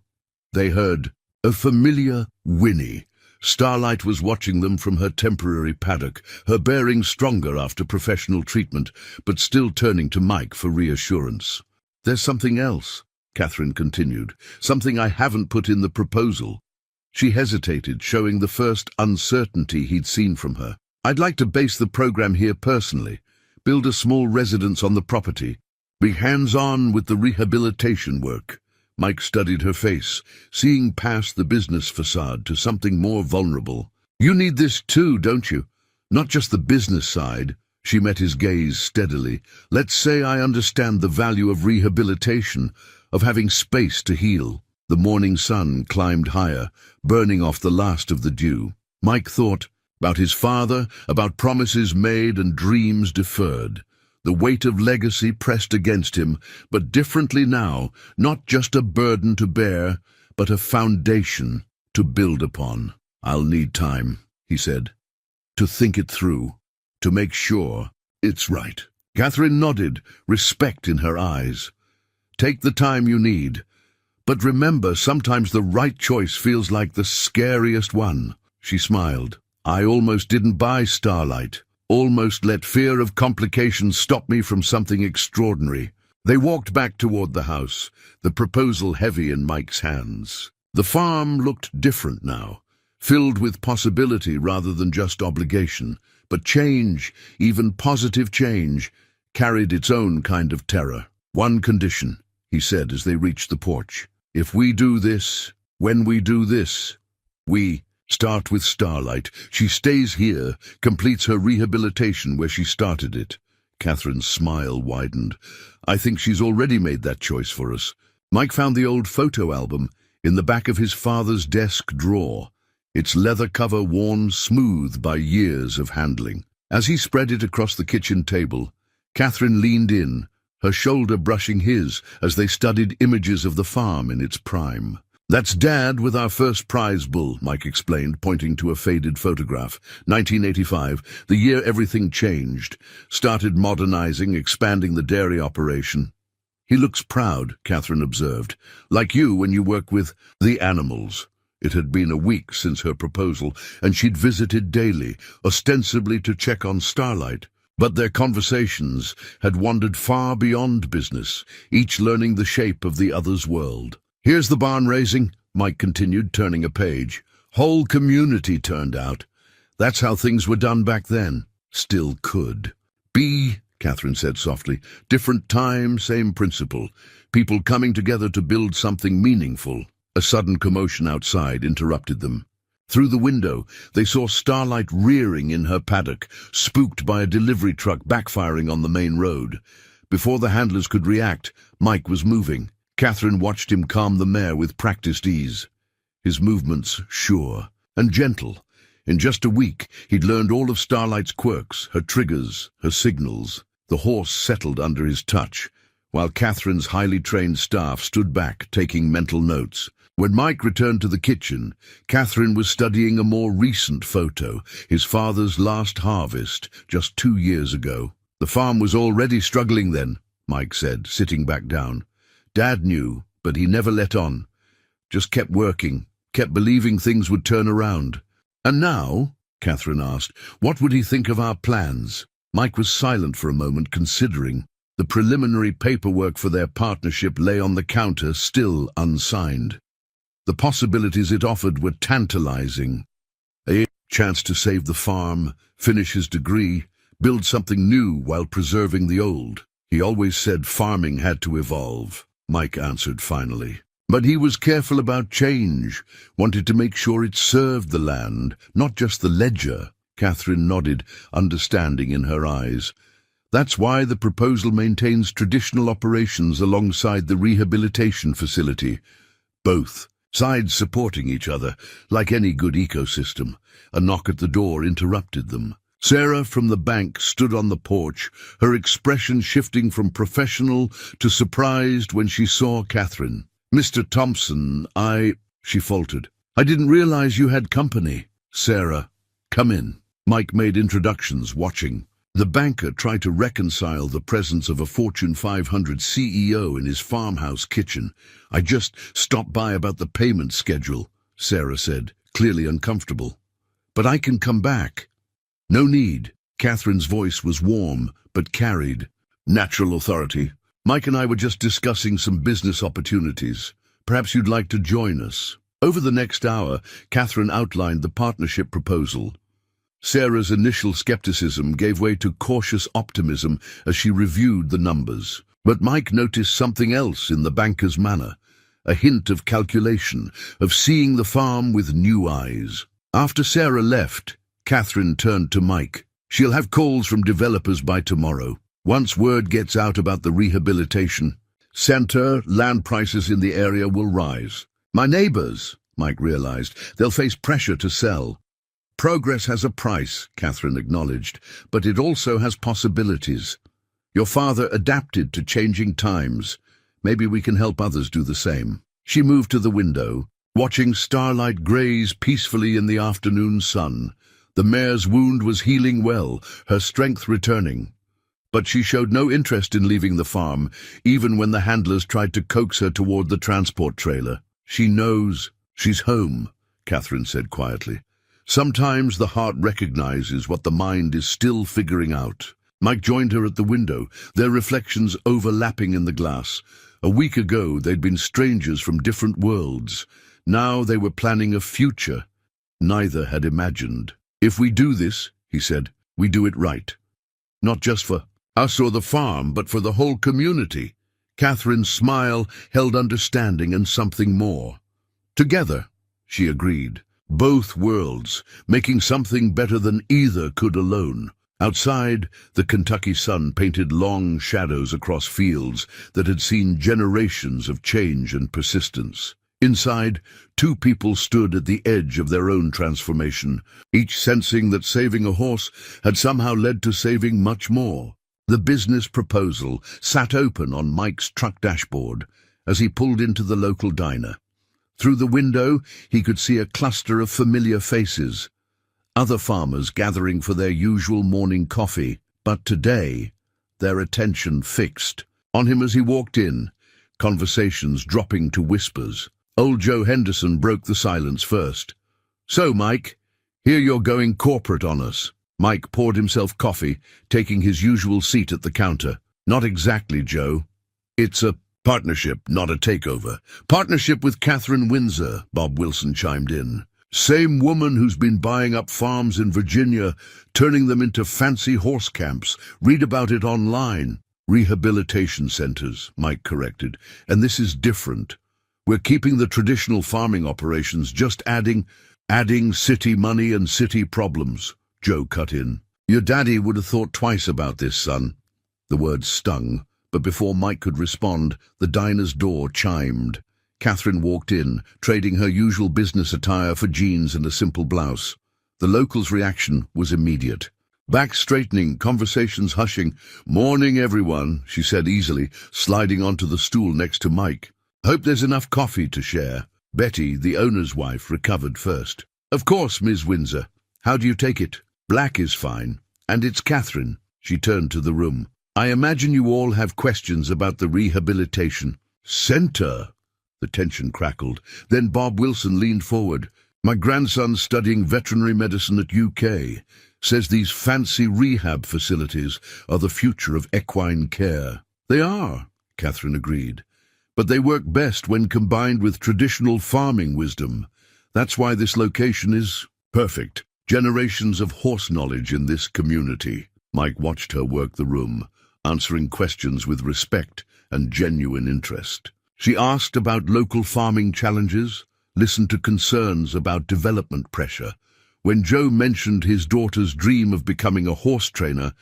they heard a familiar whinny. Starlight was watching them from her temporary paddock, her bearing stronger after professional treatment, but still turning to Mike for reassurance. "There's something else," Catherine continued, "something I haven't put in the proposal." She hesitated, showing the first uncertainty he'd seen from her. "I'd like to base the program here personally, build a small residence on the property, be hands-on with the rehabilitation work." Mike studied her face, seeing past the business facade to something more vulnerable. "You need this too, don't you? Not just the business side." She met his gaze steadily. "Let's say I understand the value of rehabilitation, of having space to heal." The morning sun climbed higher, burning off the last of the dew. Mike thought about his father, about promises made and dreams deferred. The weight of legacy pressed against him, but differently now, not just a burden to bear, but a foundation to build upon. "I'll need time," he said, "to think it through, to make sure it's right." Catherine nodded, respect in her eyes. "Take the time you need. But remember, sometimes the right choice feels like the scariest one." She smiled. "I almost didn't buy Starlight. Almost let fear of complications stop me from something extraordinary." They walked back toward the house, the proposal heavy in Mike's hands. The farm looked different now, filled with possibility rather than just obligation. But change, even positive change, carried its own kind of terror. "One condition," he said as they reached the porch. "If we do this, when we do this, we start with Starlight. She stays here, completes her rehabilitation where she started it." Catherine's smile widened. "I think she's already made that choice for us." Mike found the old photo album in the back of his father's desk drawer, its leather cover worn smooth by years of handling. As he spread it across the kitchen table, Catherine leaned in, her shoulder brushing his as they studied images of the farm in its prime. "That's Dad with our first prize bull," Mike explained, pointing to a faded photograph. 1985, the year everything changed. Started modernizing, expanding the dairy operation. "He looks proud," Catherine observed. "Like you when you work with the animals." It had been a week since her proposal, and she'd visited daily, ostensibly to check on Starlight. But their conversations had wandered far beyond business, each learning the shape of the other's world. "Here's the barn raising," Mike continued, turning a page. "Whole community turned out. That's how things were done back then. Still could be," Catherine said softly. "Different time, same principle. People coming together to build something meaningful." A sudden commotion outside interrupted them. Through the window, they saw Starlight rearing in her paddock, spooked by a delivery truck backfiring on the main road. Before the handlers could react, Mike was moving. Catherine watched him calm the mare with practiced ease. His movements sure and gentle. In just a week, he'd learned all of Starlight's quirks, her triggers, her signals. The horse settled under his touch, while Catherine's highly trained staff stood back, taking mental notes. When Mike returned to the kitchen, Catherine was studying a more recent photo, his father's last harvest, just 2 years ago. "The farm was already struggling then," Mike said, sitting back down. "Dad knew, but he never let on. Just kept working, kept believing things would turn around." "And now," Catherine asked, "what would he think of our plans?" Mike was silent for a moment, considering. The preliminary paperwork for their partnership lay on the counter, still unsigned. The possibilities it offered were tantalizing. A chance to save the farm, finish his degree, build something new while preserving the old. He always said farming had to evolve, Mike answered finally. But he was careful about change, wanted to make sure it served the land, not just the ledger. Catherine nodded, understanding in her eyes. That's why the proposal maintains traditional operations alongside the rehabilitation facility. both sides supporting each other, like any good ecosystem. A knock at the door interrupted them. Sarah from the bank stood on the porch, her expression shifting from professional to surprised when she saw Catherine. "Mr. Thompson, she faltered. "I didn't realize you had company." "Sarah, come in." Mike made introductions, watching. The banker tried to reconcile the presence of a Fortune 500 CEO in his farmhouse kitchen. "I just stopped by about the payment schedule," Sarah said, clearly uncomfortable. "But I can come back." "No need." Catherine's voice was warm, but carried natural authority. "Mike and I were just discussing some business opportunities. Perhaps you'd like to join us." Over the next hour, Catherine outlined the partnership proposal. Sarah's initial skepticism gave way to cautious optimism as she reviewed the numbers. But Mike noticed something else in the banker's manner, a hint of calculation, of seeing the farm with new eyes. After Sarah left, Catherine turned to Mike. "She'll have calls from developers by tomorrow. Once word gets out about the rehabilitation center, land prices in the area will rise. My neighbors," Mike realized, "they'll face pressure to sell." "Progress has a price," Catherine acknowledged, "but it also has possibilities. Your father adapted to changing times. Maybe we can help others do the same." She moved to the window, watching starlight graze peacefully in the afternoon sun. The mare's wound was healing well, her strength returning. But she showed no interest in leaving the farm, even when the handlers tried to coax her toward the transport trailer. "She knows she's home," Catherine said quietly. "Sometimes the heart recognizes what the mind is still figuring out." Mike joined her at the window, their reflections overlapping in the glass. A week ago, they'd been strangers from different worlds. Now they were planning a future neither had imagined. "If we do this," he said, "we do it right. Not just for us or the farm, but for the whole community." Catherine's smile held understanding and something more. "Together," she agreed. "Both worlds, making something better than either could alone." Outside, the Kentucky sun painted long shadows across fields that had seen generations of change and persistence. Inside, two people stood at the edge of their own transformation, each sensing that saving a horse had somehow led to saving much more. The business proposal sat open on Mike's truck dashboard as he pulled into the local diner. Through the window, he could see a cluster of familiar faces, other farmers gathering for their usual morning coffee. But today, their attention fixed on him as he walked in, conversations dropping to whispers. Old Joe Henderson broke the silence first. "So, Mike, hear you're going corporate on us." Mike poured himself coffee, taking his usual seat at the counter. "Not exactly, Joe. It's a partnership, not a takeover." "Partnership with Catherine Windsor," Bob Wilson chimed in. "Same woman who's been buying up farms in Virginia, turning them into fancy horse camps. Read about it online." "Rehabilitation centers," Mike corrected. "And this is different. We're keeping the traditional farming operations, just adding city money and city problems," Joe cut in. "Your daddy would have thought twice about this, son." The words stung, but before Mike could respond, the diner's door chimed. Catherine walked in, trading her usual business attire for jeans and a simple blouse. The local's reaction was immediate. Back straightening, conversations hushing. "Morning, everyone," she said easily, sliding onto the stool next to Mike. "Hope there's enough coffee to share." Betty, the owner's wife, recovered first. "Of course, Ms. Windsor. How do you take it?" "Black is fine. And it's Catherine." She turned to the room. "I imagine you all have questions about the rehabilitation center." The tension crackled. Then Bob Wilson leaned forward. "My grandson's studying veterinary medicine at UK. Says these fancy rehab facilities are the future of equine care." "They are," Catherine agreed. "But they work best when combined with traditional farming wisdom. That's why this location is perfect. Generations of horse knowledge in this community." Mike watched her work the room, answering questions with respect and genuine interest. She asked about local farming challenges, listened to concerns about development pressure. When Joe mentioned his daughter's dream of becoming a horse trainer,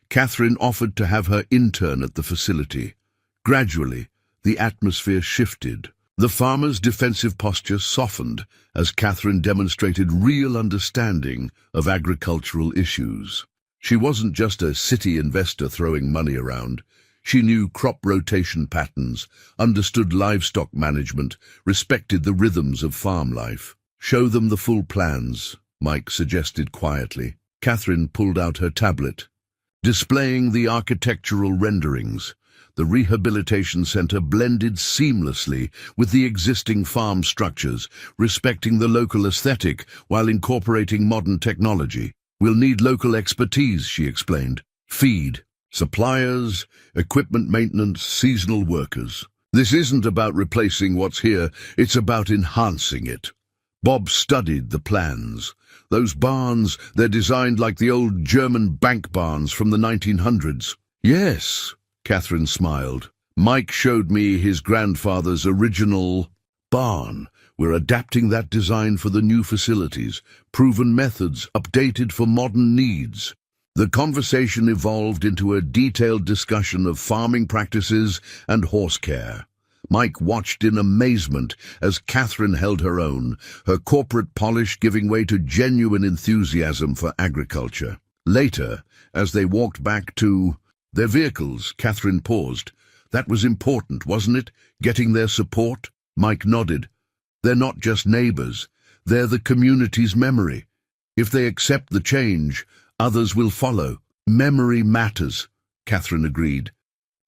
Catherine offered to have her intern at the facility. Gradually, the atmosphere shifted. The farmer's defensive posture softened as Catherine demonstrated real understanding of agricultural issues. She wasn't just a city investor throwing money around. She knew crop rotation patterns, understood livestock management, respected the rhythms of farm life. "Show them the full plans," Mike suggested quietly. Catherine pulled out her tablet, displaying the architectural renderings. The rehabilitation center blended seamlessly with the existing farm structures, respecting the local aesthetic while incorporating modern technology. "We'll need local expertise," she explained. "Feed, suppliers, equipment maintenance, seasonal workers. This isn't about replacing what's here, it's about enhancing it." Bob studied the plans. "Those barns, they're designed like the old German bank barns from the 1900s. "Yes," Catherine smiled. "Mike showed me his grandfather's original barn. We're adapting that design for the new facilities, proven methods updated for modern needs." The conversation evolved into a detailed discussion of farming practices and horse care. Mike watched in amazement as Catherine held her own, her corporate polish giving way to genuine enthusiasm for agriculture. Later, as they walked back to their vehicles, Catherine paused. "That was important, wasn't it? Getting their support?" Mike nodded. "They're not just neighbors. They're the community's memory. If they accept the change, others will follow." "Memory matters," Catherine agreed.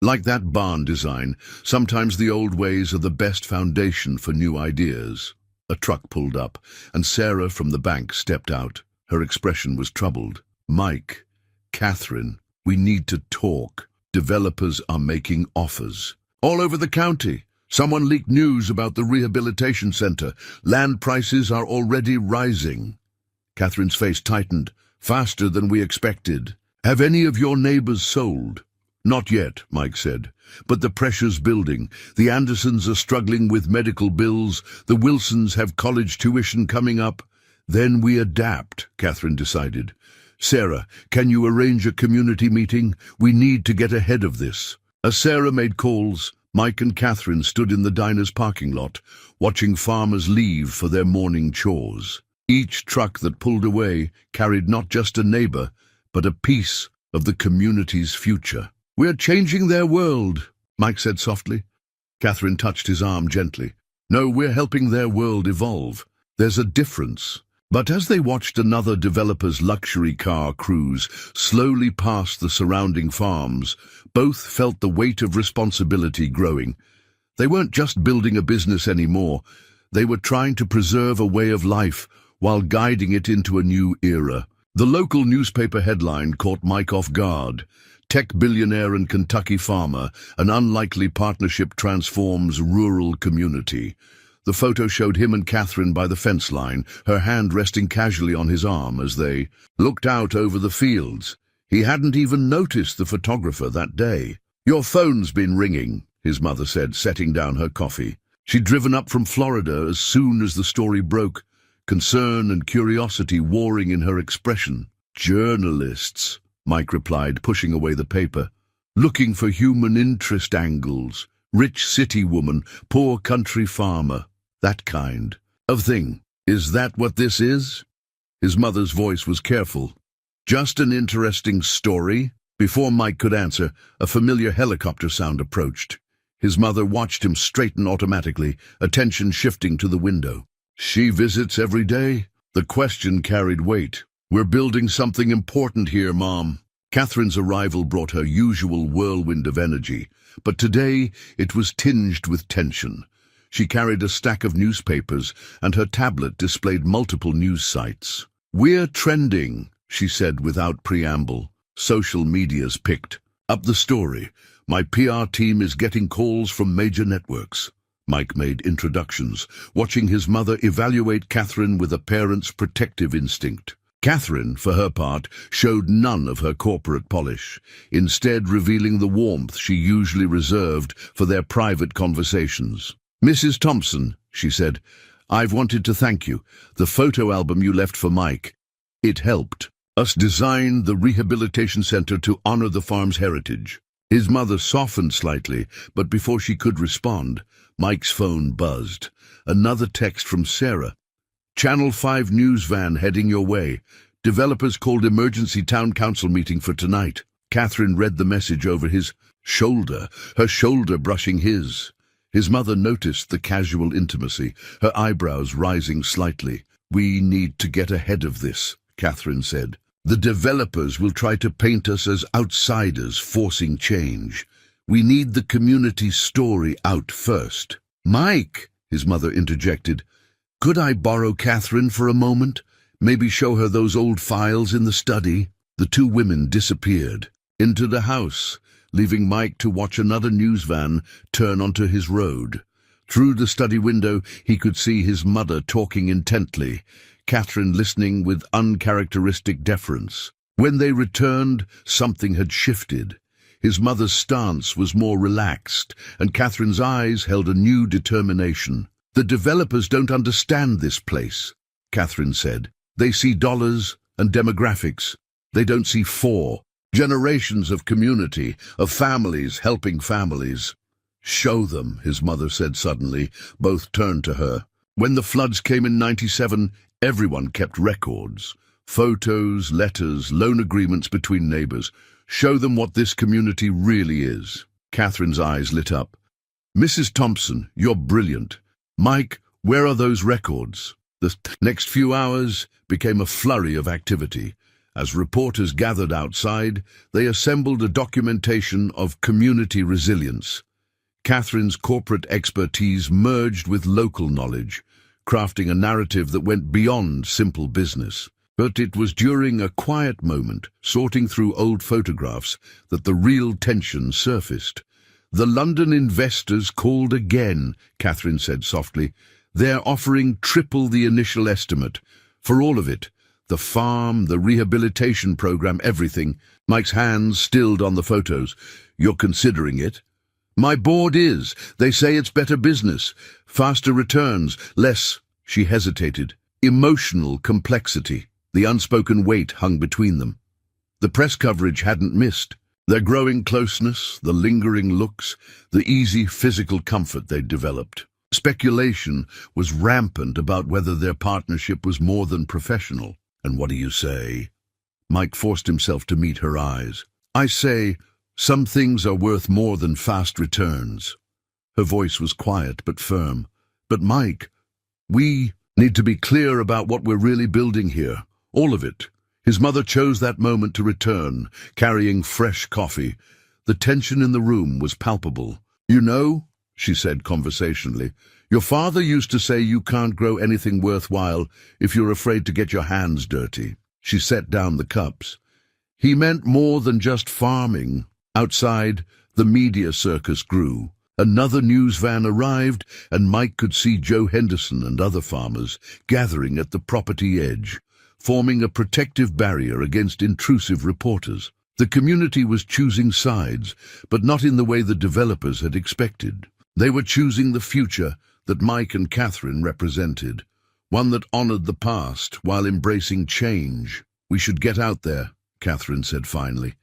"Like that barn design, sometimes the old ways are the best foundation for new ideas." A truck pulled up, and Sarah from the bank stepped out. Her expression was troubled. "Mike, Catherine, we need to talk. Developers are making offers. All over the county. Someone leaked news about the rehabilitation center. Land prices are already rising." Catherine's face tightened. "Faster than we expected. Have any of your neighbors sold?" "Not yet," Mike said, "but the pressure's building. The Andersons are struggling with medical bills. The Wilsons have college tuition coming up." "Then we adapt," Catherine decided. "Sarah, can you arrange a community meeting? We need to get ahead of this." As Sarah made calls, Mike and Catherine stood in the diner's parking lot, watching farmers leave for their morning chores. Each truck that pulled away carried not just a neighbor, but a piece of the community's future. "We're changing their world," Mike said softly. Catherine touched his arm gently. "No, we're helping their world evolve. There's a difference." But as they watched another developer's luxury car cruise slowly past the surrounding farms, both felt the weight of responsibility growing. They weren't just building a business anymore. They were trying to preserve a way of life while guiding it into a new era. The local newspaper headline caught Mike off guard. "Tech billionaire and Kentucky farmer, an unlikely partnership transforms rural community." The photo showed him and Catherine by the fence line, her hand resting casually on his arm as they looked out over the fields. He hadn't even noticed the photographer that day. "Your phone's been ringing," his mother said, setting down her coffee. She'd driven up from Florida as soon as the story broke, concern and curiosity warring in her expression. "Journalists," Mike replied, pushing away the paper. "Looking for human interest angles. Rich city woman, poor country farmer. That kind of thing. Is that what this is?" His mother's voice was careful. "Just an interesting story?" Before Mike could answer, a familiar helicopter sound approached. His mother watched him straighten automatically, attention shifting to the window. "She visits every day?" The question carried weight. "We're building something important here, Mom." Catherine's arrival brought her usual whirlwind of energy, but today it was tinged with tension. She carried a stack of newspapers, and her tablet displayed multiple news sites. "We're trending," she said without preamble. "Social media's picked up the story. My PR team is getting calls from major networks." Mike made introductions, watching his mother evaluate Catherine with a parent's protective instinct. Catherine, for her part, showed none of her corporate polish, instead revealing the warmth she usually reserved for their private conversations. "Mrs. Thompson," she said, "I've wanted to thank you. The photo album you left for Mike, it helped us design the rehabilitation center to honor the farm's heritage." His mother softened slightly, but before she could respond, Mike's phone buzzed. Another text from Sarah. Channel 5 news van heading your way. Developers called emergency town council meeting for tonight. Catherine read the message over his shoulder, her shoulder brushing his. His mother noticed the casual intimacy, her eyebrows rising slightly. We need to get ahead of this, Catherine said. The developers will try to paint us as outsiders forcing change. We need the community's story out first. Mike, his mother interjected, could I borrow Catherine for a moment? Maybe show her those old files in the study? The two women disappeared into the house, leaving Mike to watch another news van turn onto his road. Through the study window, he could see his mother talking intently, Catherine listening with uncharacteristic deference. When they returned, something had shifted. His mother's stance was more relaxed, and Catherine's eyes held a new determination. The developers don't understand this place, Catherine said. They see dollars and demographics. They don't see generations of community, of families helping families. Show them, his mother said suddenly. Both turned to her. When the floods came in '97, everyone kept records. Photos, letters, loan agreements between neighbors. Show them what this community really is. Catherine's eyes lit up. Mrs. Thompson, you're brilliant. Mike, where are those records? The next few hours became a flurry of activity. As reporters gathered outside, they assembled a documentation of community resilience. Catherine's corporate expertise merged with local knowledge, crafting a narrative that went beyond simple business. But it was during a quiet moment, sorting through old photographs, that the real tension surfaced. The London investors called again, Catherine said softly. They're offering triple the initial estimate. For all of it. The farm, the rehabilitation program, everything. Mike's hands stilled on the photos. You're considering it? My board is. They say it's better business. Faster returns. Less, she hesitated, emotional complexity. The unspoken weight hung between them. The press coverage hadn't missed. Their growing closeness, the lingering looks, the easy physical comfort they'd developed. Speculation was rampant about whether their partnership was more than professional. And what do you say? Mike forced himself to meet her eyes. I say, some things are worth more than fast returns. Her voice was quiet but firm. But Mike, we need to be clear about what we're really building here. All of it. His mother chose that moment to return, carrying fresh coffee. The tension in the room was palpable. You know, she said conversationally, your father used to say you can't grow anything worthwhile if you're afraid to get your hands dirty. She set down the cups. He meant more than just farming. Outside, the media circus grew. Another news van arrived, and Mike could see Joe Henderson and other farmers gathering at the property edge, forming a protective barrier against intrusive reporters. The community was choosing sides, but not in the way the developers had expected. They were choosing the future that Mike and Catherine represented, one that honored the past while embracing change. We should get out there, Catherine said finally.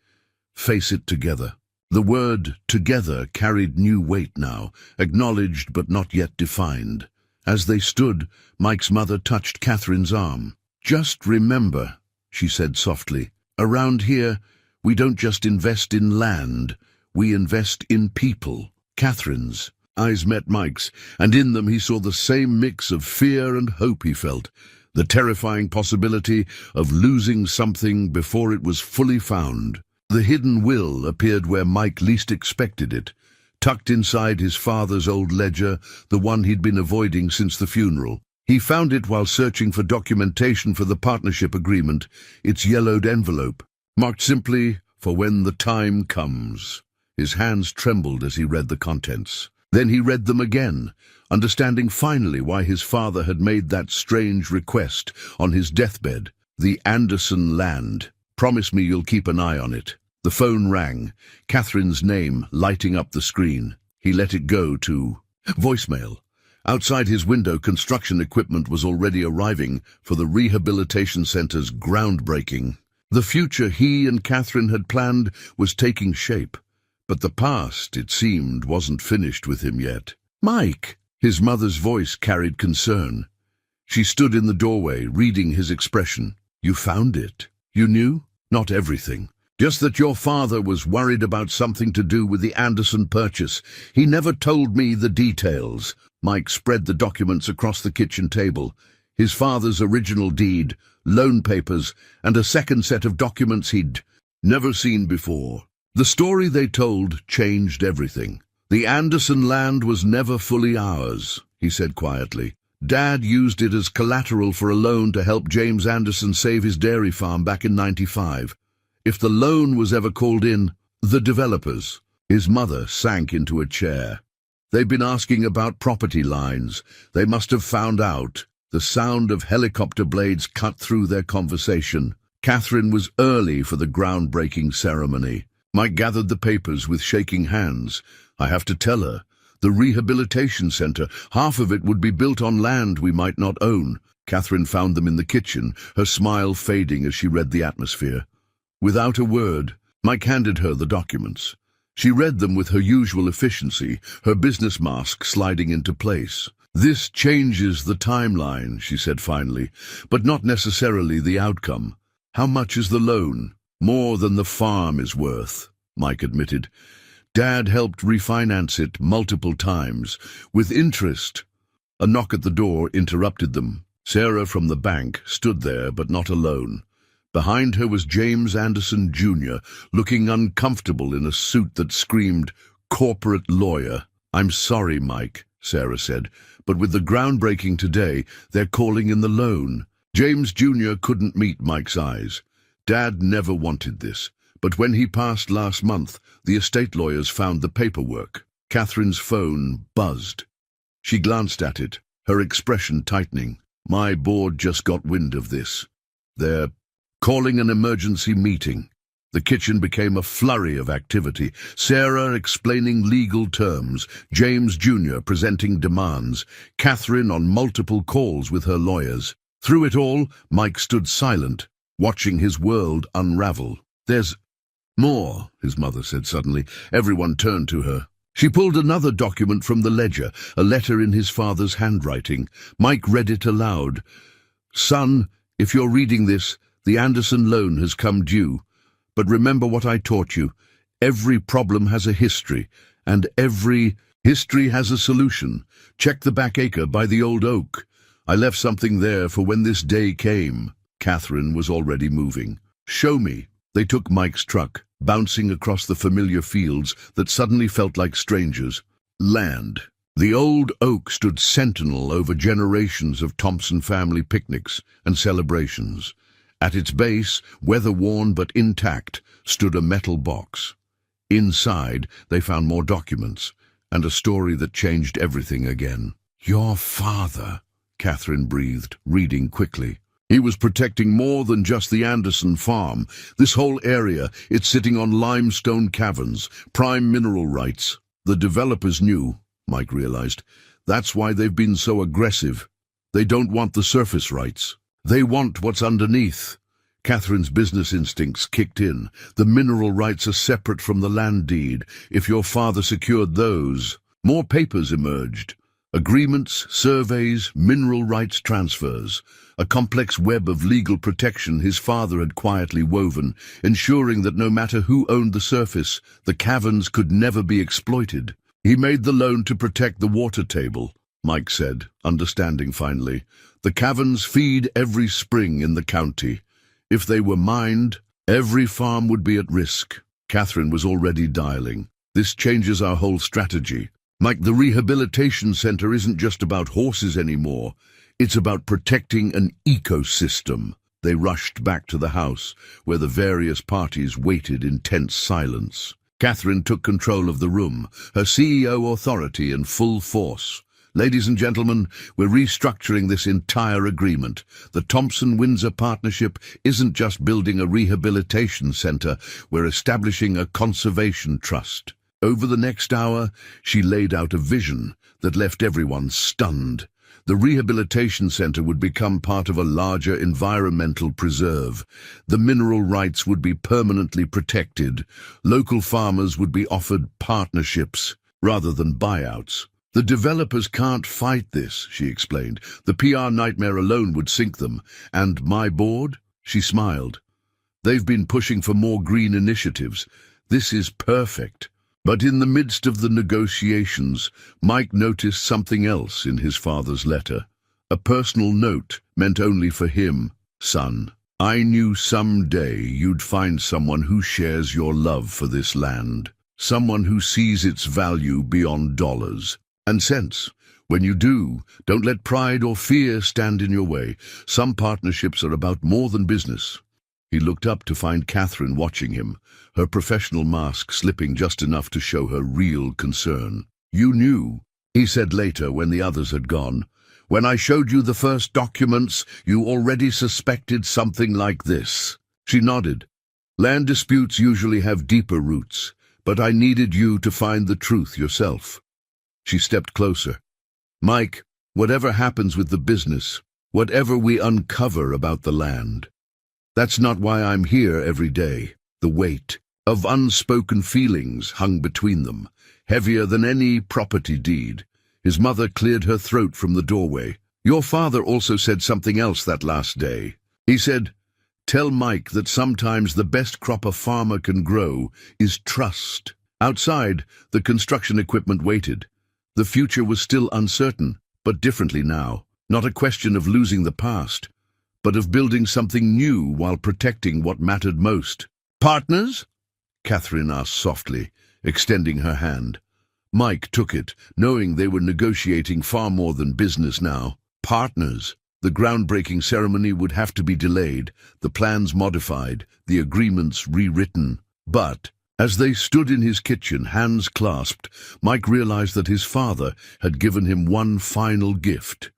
Face it together. The word together carried new weight now, acknowledged but not yet defined. As they stood, Mike's mother touched Catherine's arm. Just remember, she said softly, around here, we don't just invest in land, we invest in people. Catherine's eyes met Mike's, and in them he saw the same mix of fear and hope he felt, the terrifying possibility of losing something before it was fully found. The hidden will appeared where Mike least expected it, tucked inside his father's old ledger, the one he'd been avoiding since the funeral. He found it while searching for documentation for the partnership agreement, its yellowed envelope, marked simply, for when the time comes. His hands trembled as he read the contents. Then he read them again, understanding finally why his father had made that strange request on his deathbed. The Anderson land. Promise me you'll keep an eye on it. The phone rang, Catherine's name lighting up the screen. He let it go to voicemail. Outside his window, construction equipment was already arriving for the rehabilitation center's groundbreaking. The future he and Catherine had planned was taking shape. But the past, it seemed, wasn't finished with him yet. "Mike!" His mother's voice carried concern. She stood in the doorway, reading his expression. "You found it. You knew?" "Not everything. Just that your father was worried about something to do with the Anderson purchase. He never told me the details." Mike spread the documents across the kitchen table. His father's original deed, loan papers, and a second set of documents he'd never seen before. The story they told changed everything. "The Anderson land was never fully ours," he said quietly. "Dad used it as collateral for a loan to help James Anderson save his dairy farm back in '95. If the loan was ever called in, the developers." His mother sank into a chair. "They've been asking about property lines. They must have found out." The sound of helicopter blades cut through their conversation. Catherine was early for the groundbreaking ceremony. Mike gathered the papers with shaking hands. "I have to tell her. The rehabilitation center, half of it would be built on land we might not own." Catherine found them in the kitchen, her smile fading as she read the atmosphere. Without a word, Mike handed her the documents. She read them with her usual efficiency, her business mask sliding into place. "This changes the timeline," she said finally, "but not necessarily the outcome. How much is the loan?" "More than the farm is worth," Mike admitted. "Dad helped refinance it multiple times, with interest." A knock at the door interrupted them. Sarah from the bank stood there, but not alone. Behind her was James Anderson, Jr., looking uncomfortable in a suit that screamed, "Corporate lawyer." "I'm sorry, Mike," Sarah said, "but with the groundbreaking today, they're calling in the loan." James Jr. couldn't meet Mike's eyes. Dad never wanted this, but when he passed last month, the estate lawyers found the paperwork. Catherine's phone buzzed. She glanced at it, her expression tightening. "My board just got wind of this. They're calling an emergency meeting." The kitchen became a flurry of activity. Sarah explaining legal terms, James Jr. presenting demands, Catherine on multiple calls with her lawyers. Through it all, Mike stood silent, watching his world unravel. "There's more," his mother said suddenly. Everyone turned to her. She pulled another document from the ledger, a letter in his father's handwriting. Mike read it aloud. "Son, if you're reading this, the Anderson loan has come due. But remember what I taught you. Every problem has a history, and every history has a solution. Check the back acre by the old oak. I left something there for when this day came." Catherine was already moving. "Show me." They took Mike's truck, bouncing across the familiar fields that suddenly felt like strangers. Land. The old oak stood sentinel over generations of Thompson family picnics and celebrations. At its base, weather-worn but intact, stood a metal box. Inside, they found more documents, and a story that changed everything again. "Your father," Catherine breathed, reading quickly. "He was protecting more than just the Anderson farm. This whole area, it's sitting on limestone caverns, prime mineral rights. The developers knew," Mike realized. "That's why they've been so aggressive. They don't want the surface rights. They want what's underneath." Catherine's business instincts kicked in. "The mineral rights are separate from the land deed. If your father secured those..." More papers emerged. Agreements, surveys, mineral rights transfers. A complex web of legal protection his father had quietly woven, ensuring that no matter who owned the surface, the caverns could never be exploited. "He made the loan to protect the water table," Mike said, understanding finally. "The caverns feed every spring in the county. If they were mined, every farm would be at risk." Catherine was already dialing. "This changes our whole strategy. Mike, the rehabilitation center isn't just about horses anymore. It's about protecting an ecosystem." They rushed back to the house, where the various parties waited in tense silence. Catherine took control of the room, her CEO authority in full force. "Ladies and gentlemen, we're restructuring this entire agreement. The Thompson-Windsor Partnership isn't just building a rehabilitation center, we're establishing a conservation trust." Over the next hour, she laid out a vision that left everyone stunned. The rehabilitation center would become part of a larger environmental preserve. The mineral rights would be permanently protected. Local farmers would be offered partnerships rather than buyouts. The developers can't fight this, she explained. The PR nightmare alone would sink them. And my board? She smiled. They've been pushing for more green initiatives. This is perfect. But in the midst of the negotiations, Mike noticed something else in his father's letter. A personal note meant only for him. Son, I knew someday you'd find someone who shares your love for this land. Someone who sees its value beyond dollars and cents. When you do, don't let pride or fear stand in your way. Some partnerships are about more than business. He looked up to find Catherine watching him, her professional mask slipping just enough to show her real concern. You knew, he said later when the others had gone. When I showed you the first documents, you already suspected something like this. She nodded. Land disputes usually have deeper roots, but I needed you to find the truth yourself. She stepped closer. Mike, whatever happens with the business, whatever we uncover about the land, that's not why I'm here every day. The weight of unspoken feelings hung between them, heavier than any property deed. His mother cleared her throat from the doorway. Your father also said something else that last day. He said, tell Mike that sometimes the best crop a farmer can grow is trust. Outside, the construction equipment waited. The future was still uncertain, but differently now. Not a question of losing the past, but of building something new while protecting what mattered most. Partners? Catherine asked softly, extending her hand. Mike took it, knowing they were negotiating far more than business now. Partners. The groundbreaking ceremony would have to be delayed, the plans modified, the agreements rewritten. But as they stood in his kitchen, hands clasped, Mike realized that his father had given him one final gift.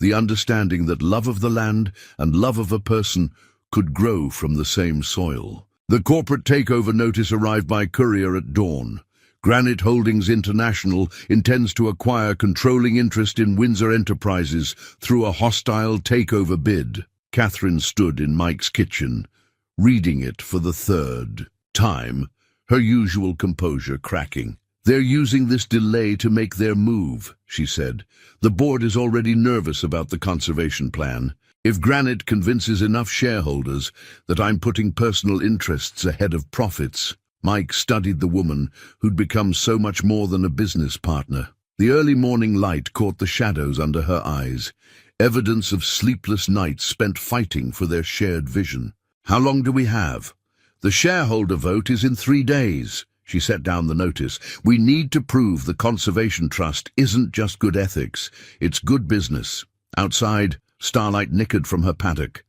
The understanding that love of the land and love of a person could grow from the same soil. The corporate takeover notice arrived by courier at dawn. Granite Holdings International intends to acquire controlling interest in Windsor Enterprises through a hostile takeover bid. Catherine stood in Mike's kitchen, reading it for the third time, her usual composure cracking. They're using this delay to make their move, she said. The board is already nervous about the conservation plan. If Granite convinces enough shareholders that I'm putting personal interests ahead of profits. Mike studied the woman who'd become so much more than a business partner. The early morning light caught the shadows under her eyes, evidence of sleepless nights spent fighting for their shared vision. How long do we have? The shareholder vote is in 3 days. She set down the notice. We need to prove the Conservation Trust isn't just good ethics, it's good business. Outside, Starlight nickered from her paddock.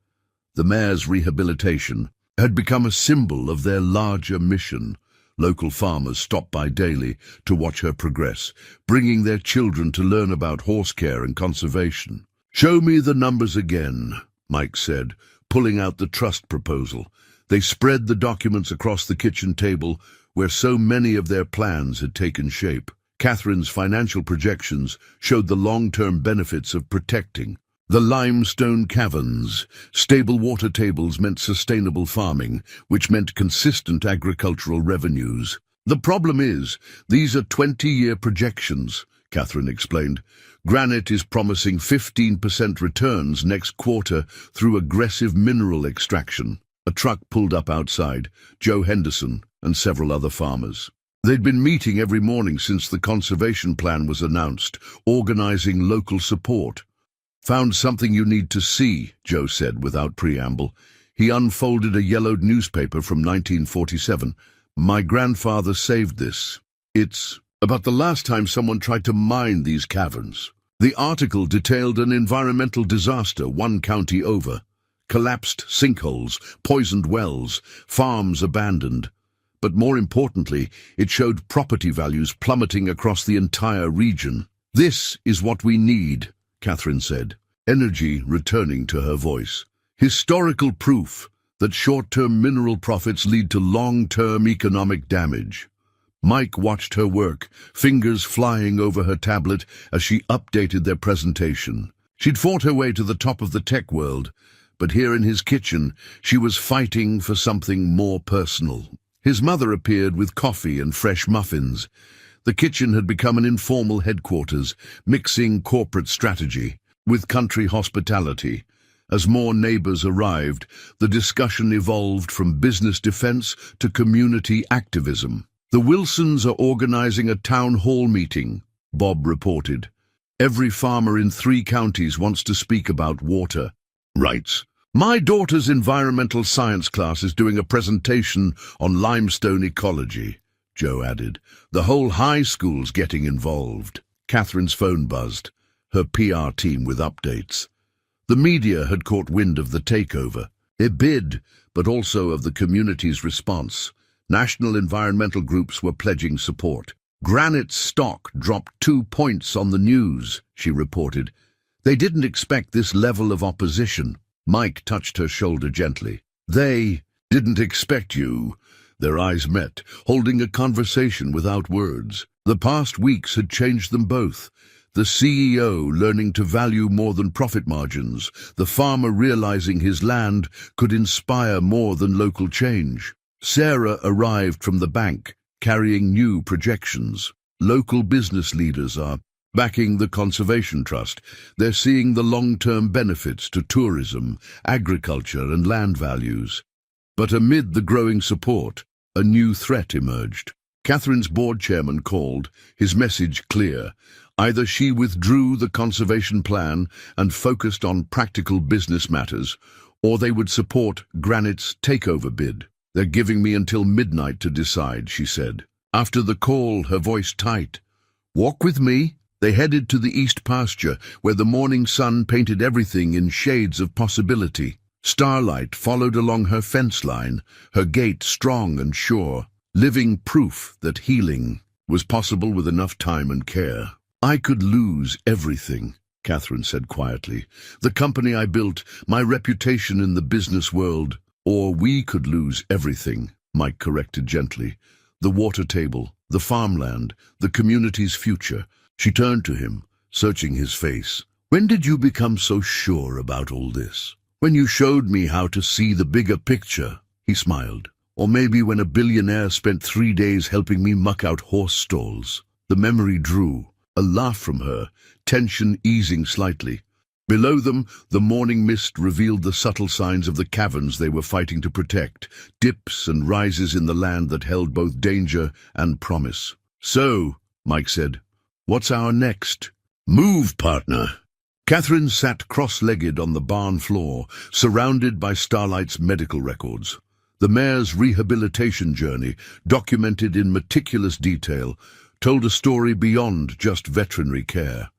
The mare's rehabilitation had become a symbol of their larger mission. Local farmers stopped by daily to watch her progress, bringing their children to learn about horse care and conservation. Show me the numbers again, Mike said, pulling out the trust proposal. They spread the documents across the kitchen table, where so many of their plans had taken shape. Catherine's financial projections showed the long-term benefits of protecting the limestone caverns. Stable water tables meant sustainable farming, which meant consistent agricultural revenues. The problem is, these are 20-year projections, Catherine explained. Granite is promising 15% returns next quarter through aggressive mineral extraction. A truck pulled up outside, Joe Henderson and several other farmers. They'd been meeting every morning since the conservation plan was announced, organizing local support. Found something you need to see, Joe said without preamble. He unfolded a yellowed newspaper from 1947. My grandfather saved this. It's about the last time someone tried to mine these caverns. The article detailed an environmental disaster 1 county over. Collapsed sinkholes, poisoned wells, farms abandoned. But more importantly, it showed property values plummeting across the entire region. This is what we need, Catherine said, energy returning to her voice. Historical proof that short-term mineral profits lead to long-term economic damage. Mike watched her work, fingers flying over her tablet as she updated their presentation. She'd fought her way to the top of the tech world, but here in his kitchen, she was fighting for something more personal. His mother appeared with coffee and fresh muffins. The kitchen had become an informal headquarters, mixing corporate strategy with country hospitality. As more neighbors arrived, the discussion evolved from business defense to community activism. "The Wilsons are organizing a town hall meeting," Bob reported. "Every farmer in 3 counties wants to speak about water rights. My daughter's environmental science class is doing a presentation on limestone ecology," Joe added. "The whole high school's getting involved." Catherine's phone buzzed, her PR team with updates. The media had caught wind of the takeover, their bid, but also of the community's response. National environmental groups were pledging support. "Granite's stock dropped 2 points on the news," she reported. "They didn't expect this level of opposition." Mike touched her shoulder gently. "They didn't expect you." Their eyes met, holding a conversation without words. The past weeks had changed them both. The CEO learning to value more than profit margins, the farmer realizing his land could inspire more than local change. Sarah arrived from the bank, carrying new projections. Local business leaders are backing the Conservation Trust. They're seeing the long-term benefits to tourism, agriculture and land values. But amid the growing support, a new threat emerged. Catherine's board chairman called, his message clear. Either she withdrew the conservation plan and focused on practical business matters, or they would support Granite's takeover bid. "They're giving me until midnight to decide," she said. After the call, her voice tight. "Walk with me." They headed to the east pasture, where the morning sun painted everything in shades of possibility. Starlight followed along her fence line, her gait strong and sure, living proof that healing was possible with enough time and care. "I could lose everything," Catherine said quietly. "The company I built, my reputation in the business world. Or we could lose everything," Mike corrected gently. "The water table, the farmland, the community's future." She turned to him, searching his face. "When did you become so sure about all this?" "When you showed me how to see the bigger picture," he smiled. "Or maybe when a billionaire spent 3 days helping me muck out horse stalls." The memory drew. A laugh from her, tension easing slightly. Below them, the morning mist revealed the subtle signs of the caverns they were fighting to protect, dips and rises in the land that held both danger and promise. "So," Mike said, "what's our next move, partner?" Catherine sat cross-legged on the barn floor, surrounded by Starlight's medical records. The mare's rehabilitation journey, documented in meticulous detail, told a story beyond just veterinary care.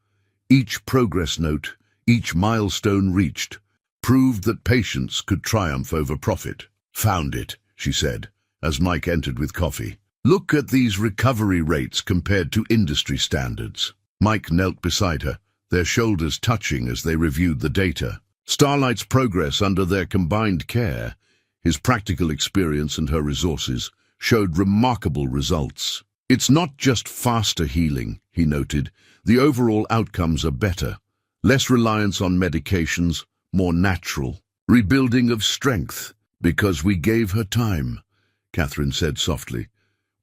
Each progress note, each milestone reached, proved that patience could triumph over profit. "Found it," she said, as Mike entered with coffee. "Look at these recovery rates compared to industry standards." Mike knelt beside her, their shoulders touching as they reviewed the data. Starlight's progress under their combined care, his practical experience and her resources, showed remarkable results. "It's not just faster healing," he noted. "The overall outcomes are better. Less reliance on medications, more natural. Rebuilding of strength, because we gave her time," Catherine said softly.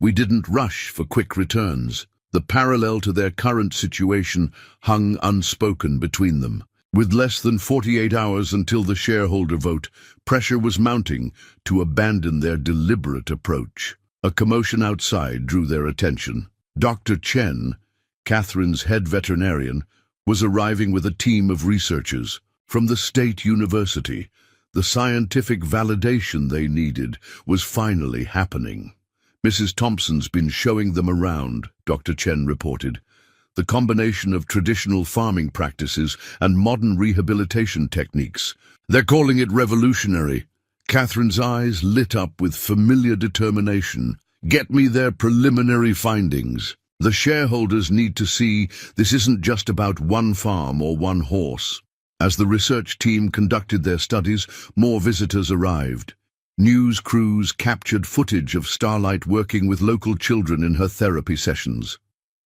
"We didn't rush for quick returns." The parallel to their current situation hung unspoken between them. With less than 48 hours until the shareholder vote, pressure was mounting to abandon their deliberate approach. A commotion outside drew their attention. Dr. Chen, Catherine's head veterinarian, was arriving with a team of researchers from the state university. The scientific validation they needed was finally happening. "Mrs. Thompson's been showing them around," Dr. Chen reported. "The combination of traditional farming practices and modern rehabilitation techniques. They're calling it revolutionary." Catherine's eyes lit up with familiar determination. "Get me their preliminary findings. The shareholders need to see this isn't just about one farm or one horse." As the research team conducted their studies, more visitors arrived. News crews captured footage of Starlight working with local children in her therapy sessions.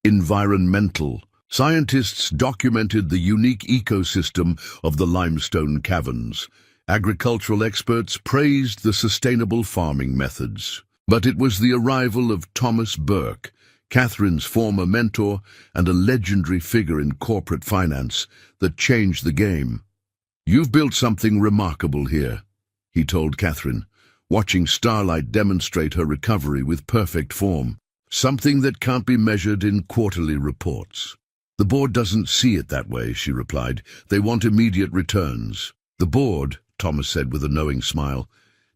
Environmental Scientists documented the unique ecosystem of the limestone caverns. Agricultural experts praised the sustainable farming methods. But it was the arrival of Thomas Burke, Catherine's former mentor and a legendary figure in corporate finance, that changed the game. "You've built something remarkable here," he told Catherine, watching Starlight demonstrate her recovery with perfect form. "Something that can't be measured in quarterly reports." "The board doesn't see it that way," she replied. "They want immediate returns." "The board," Thomas said with a knowing smile,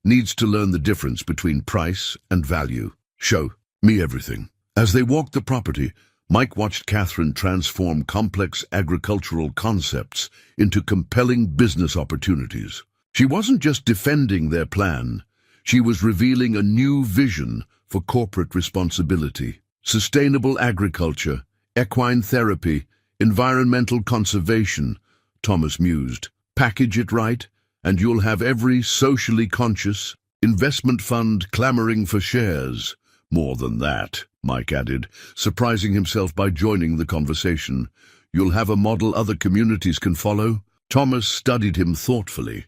"needs to learn the difference between price and value. Show me everything." As they walked the property, Mike watched Catherine transform complex agricultural concepts into compelling business opportunities. She wasn't just defending their plan, she was revealing a new vision for corporate responsibility. Sustainable agriculture, equine therapy, environmental conservation, Thomas mused. Package it right, and you'll have every socially conscious investment fund clamoring for shares. More than that, Mike added, surprising himself by joining the conversation. You'll have a model other communities can follow? Thomas studied him thoughtfully.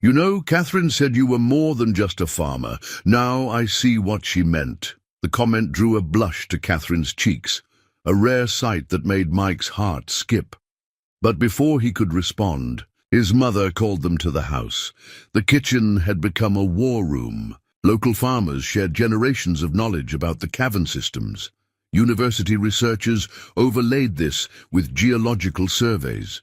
"You know, Catherine said you were more than just a farmer. Now I see what she meant." The comment drew a blush to Catherine's cheeks, a rare sight that made Mike's heart skip. But before he could respond, his mother called them to the house. The kitchen had become a war room. Local farmers shared generations of knowledge about the cavern systems. University researchers overlaid this with geological surveys.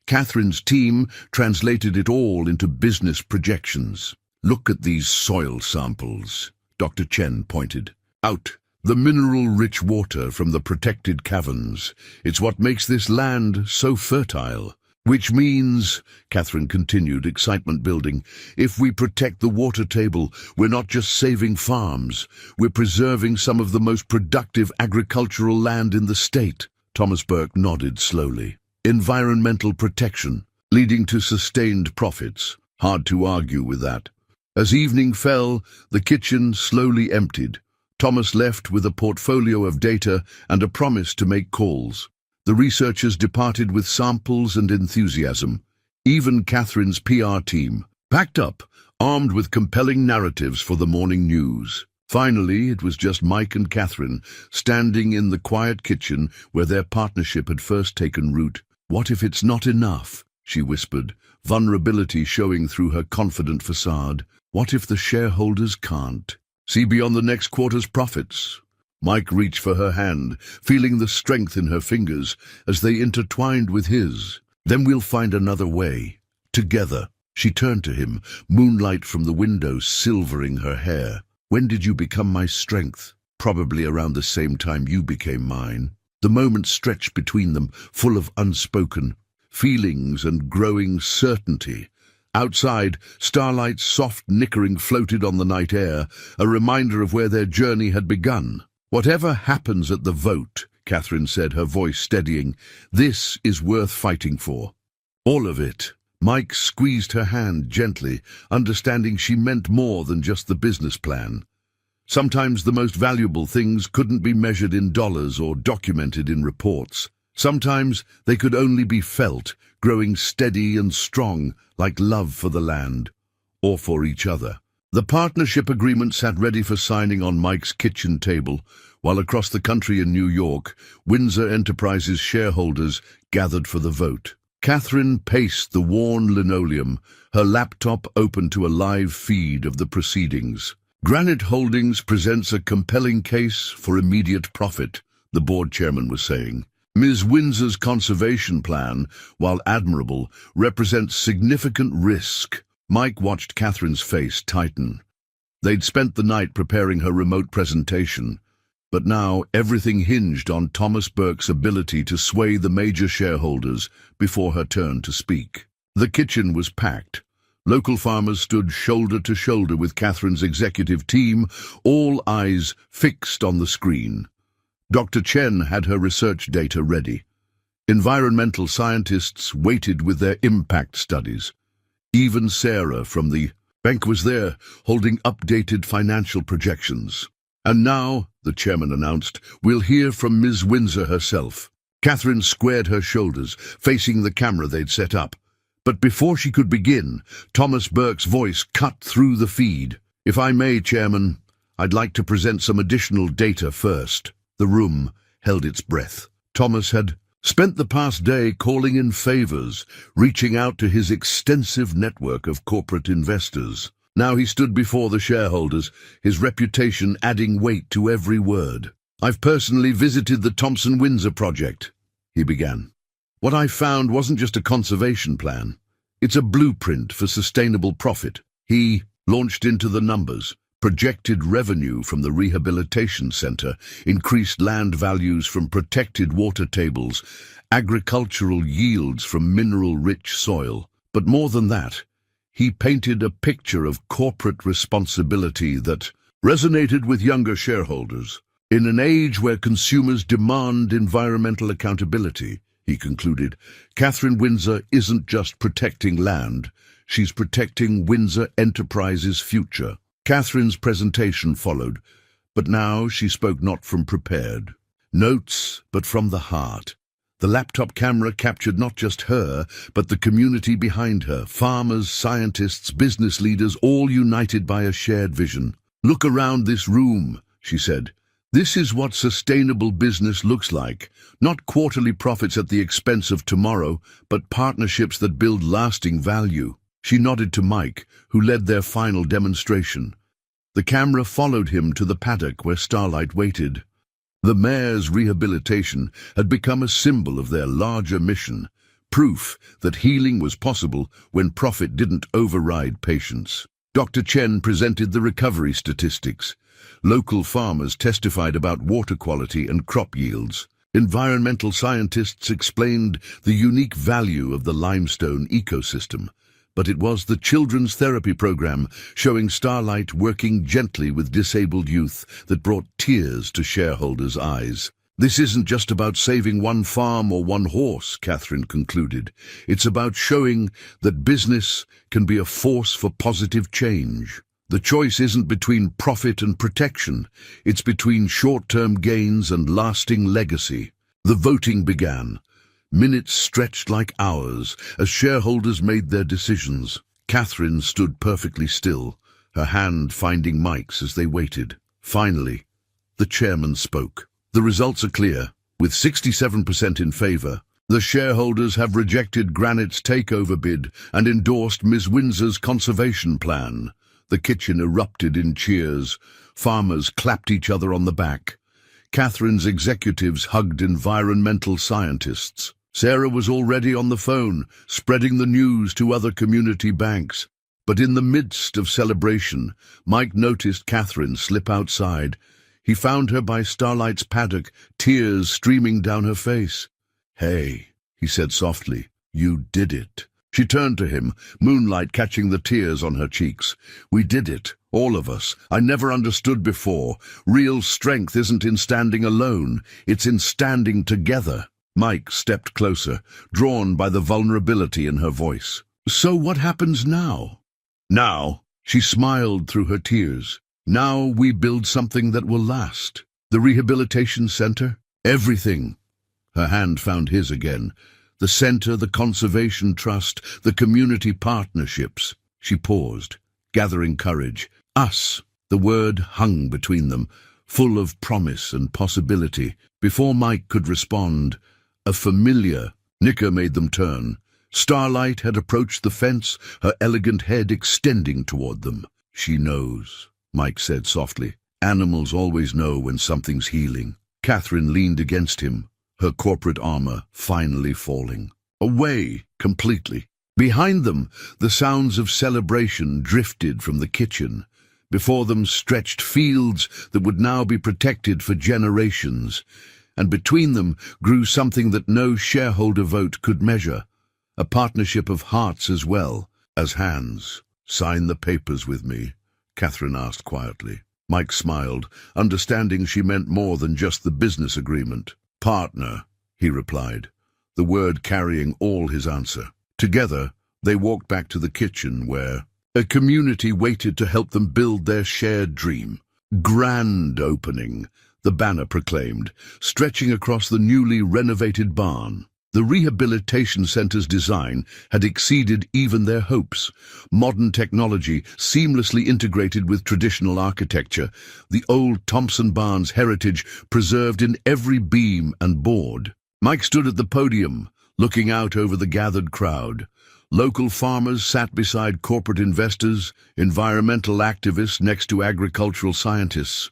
Catherine's team translated it all into business projections. "Look at these soil samples," Dr. Chen pointed out. "The mineral-rich water from the protected caverns. It's what makes this land so fertile. Which means," Catherine continued, excitement building, "if we protect the water table, we're not just saving farms, we're preserving some of the most productive agricultural land in the state." Thomas Burke nodded slowly. "Environmental protection, leading to sustained profits. Hard to argue with that." As evening fell, the kitchen slowly emptied. Thomas left with a portfolio of data and a promise to make calls. The researchers departed with samples and enthusiasm. Even Catherine's PR team packed up, armed with compelling narratives for the morning news. Finally, it was just Mike and Catherine, standing in the quiet kitchen where their partnership had first taken root. "What if it's not enough?" she whispered, vulnerability showing through her confident facade. "What if the shareholders can't see beyond the next quarter's profits?" Mike reached for her hand, feeling the strength in her fingers as they intertwined with his. "Then we'll find another way. Together." She turned to him, moonlight from the window silvering her hair. "When did you become my strength?" "Probably around the same time you became mine." The moment stretched between them, full of unspoken feelings and growing certainty. Outside, Starlight's soft nickering floated on the night air, a reminder of where their journey had begun. "Whatever happens at the vote," Catherine said, her voice steadying, "this is worth fighting for. All of it." Mike squeezed her hand gently, understanding she meant more than just the business plan. Sometimes the most valuable things couldn't be measured in dollars or documented in reports. Sometimes they could only be felt, growing steady and strong, like love for the land, or for each other. The partnership agreement sat ready for signing on Mike's kitchen table, while across the country in New York, Windsor Enterprises shareholders gathered for the vote. Catherine paced the worn linoleum, her laptop open to a live feed of the proceedings. "Granite Holdings presents a compelling case for immediate profit," the board chairman was saying. "Ms. Windsor's conservation plan, while admirable, represents significant risk." Mike watched Catherine's face tighten. They'd spent the night preparing her remote presentation, but now everything hinged on Thomas Burke's ability to sway the major shareholders before her turn to speak. The kitchen was packed. Local farmers stood shoulder to shoulder with Catherine's executive team, all eyes fixed on the screen. Dr. Chen had her research data ready. Environmental scientists waited with their impact studies. Even Sarah from the bank was there, holding updated financial projections. "And now," the chairman announced, "we'll hear from Ms. Windsor herself." Catherine squared her shoulders, facing the camera they'd set up. But before she could begin, Thomas Burke's voice cut through the feed. "If I may, Chairman, I'd like to present some additional data first." The room held its breath. Thomas had spent the past day calling in favors, reaching out to his extensive network of corporate investors. Now he stood before the shareholders, his reputation adding weight to every word. "I've personally visited the Thomson-Windsor project," he began. "What I found wasn't just a conservation plan. It's a blueprint for sustainable profit." He launched into the numbers. Projected revenue from the rehabilitation center, increased land values from protected water tables, agricultural yields from mineral-rich soil. But more than that, he painted a picture of corporate responsibility that resonated with younger shareholders. "In an age where consumers demand environmental accountability," he concluded, "Catherine Windsor isn't just protecting land, she's protecting Windsor Enterprises' future." Catherine's presentation followed, but now she spoke not from prepared notes, but from the heart. The laptop camera captured not just her, but the community behind her, farmers, scientists, business leaders, all united by a shared vision. "Look around this room," she said. "This is what sustainable business looks like. Not quarterly profits at the expense of tomorrow, but partnerships that build lasting value." She nodded to Mike, who led their final demonstration. The camera followed him to the paddock where Starlight waited. The mayor's rehabilitation had become a symbol of their larger mission, proof that healing was possible when profit didn't override patience. Dr. Chen presented the recovery statistics. Local farmers testified about water quality and crop yields. Environmental scientists explained the unique value of the limestone ecosystem. But it was the children's therapy program, showing Starlight working gently with disabled youth, that brought tears to shareholders' eyes. "This isn't just about saving one farm or one horse," Catherine concluded. "It's about showing that business can be a force for positive change. The choice isn't between profit and protection. It's between short-term gains and lasting legacy." The voting began. Minutes stretched like hours as shareholders made their decisions. Catherine stood perfectly still, her hand finding Mike's as they waited. Finally, the chairman spoke. "The results are clear. With 67% in favor, the shareholders have rejected Granite's takeover bid and endorsed Ms. Windsor's conservation plan." The kitchen erupted in cheers. Farmers clapped each other on the back. Catherine's executives hugged environmental scientists. Sarah was already on the phone, spreading the news to other community banks. But in the midst of celebration, Mike noticed Catherine slip outside. He found her by Starlight's paddock, tears streaming down her face. "Hey," he said softly, "you did it." She turned to him, moonlight catching the tears on her cheeks. "We did it, all of us. I never understood before. Real strength isn't in standing alone, it's in standing together." Mike stepped closer, drawn by the vulnerability in her voice. "So what happens now?" "Now," she smiled through her tears, "now we build something that will last. The rehabilitation center, everything." Her hand found his again. The center, the conservation trust, the community partnerships. She paused, gathering courage. "Us." The word hung between them, full of promise and possibility. Before Mike could respond, a familiar nicker made them turn. Starlight had approached the fence, her elegant head extending toward them. "She knows," Mike said softly. "Animals always know when something's healing." Catherine leaned against him, her corporate armor finally falling. Away, completely. Behind them, the sounds of celebration drifted from the kitchen. Before them stretched fields that would now be protected for generations. And between them grew something that no shareholder vote could measure, a partnership of hearts as well as hands. "Sign the papers with me?" Catherine asked quietly. Mike smiled, understanding she meant more than just the business agreement. "Partner," he replied, the word carrying all his answer. Together, they walked back to the kitchen where a community waited to help them build their shared dream. Grand opening. the banner proclaimed, stretching across the newly renovated barn. The rehabilitation center's design had exceeded even their hopes. Modern technology seamlessly integrated with traditional architecture, the old Thompson barn's heritage preserved in every beam and board. Mike stood at the podium, looking out over the gathered crowd. Local farmers sat beside corporate investors, environmental activists next to agricultural scientists.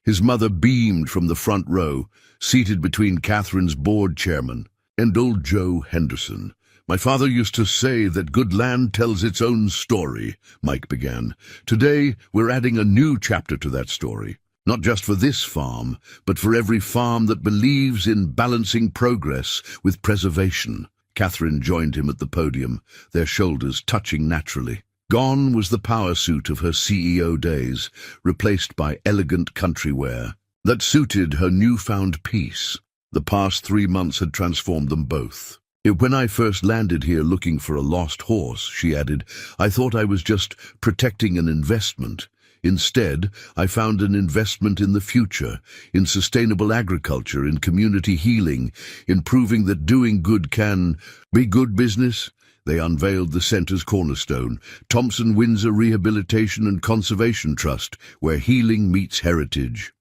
His mother beamed from the front row, seated between Catherine's board chairman and old Joe Henderson. "My father used to say that good land tells its own story," Mike began. "Today, we're adding a new chapter to that story. Not just for this farm, but for every farm that believes in balancing progress with preservation." Catherine joined him at the podium, their shoulders touching naturally. Gone was the power suit of her CEO days, replaced by elegant country wear that suited her newfound peace. The past 3 months had transformed them both. "When I first landed here looking for a lost horse," she added, "I thought I was just protecting an investment. Instead, I found an investment in the future, in sustainable agriculture, in community healing, in proving that doing good can be good business." They unveiled the center's cornerstone, Thompson Windsor Rehabilitation and Conservation Trust, where healing meets heritage.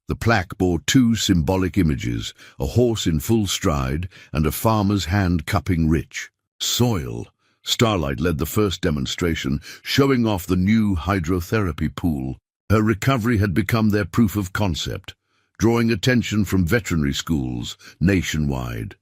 The plaque bore 2 symbolic images, a horse in full stride and a farmer's hand cupping rich soil. Starlight led the first demonstration, showing off the new hydrotherapy pool. Her recovery had become their proof of concept, drawing attention from veterinary schools nationwide.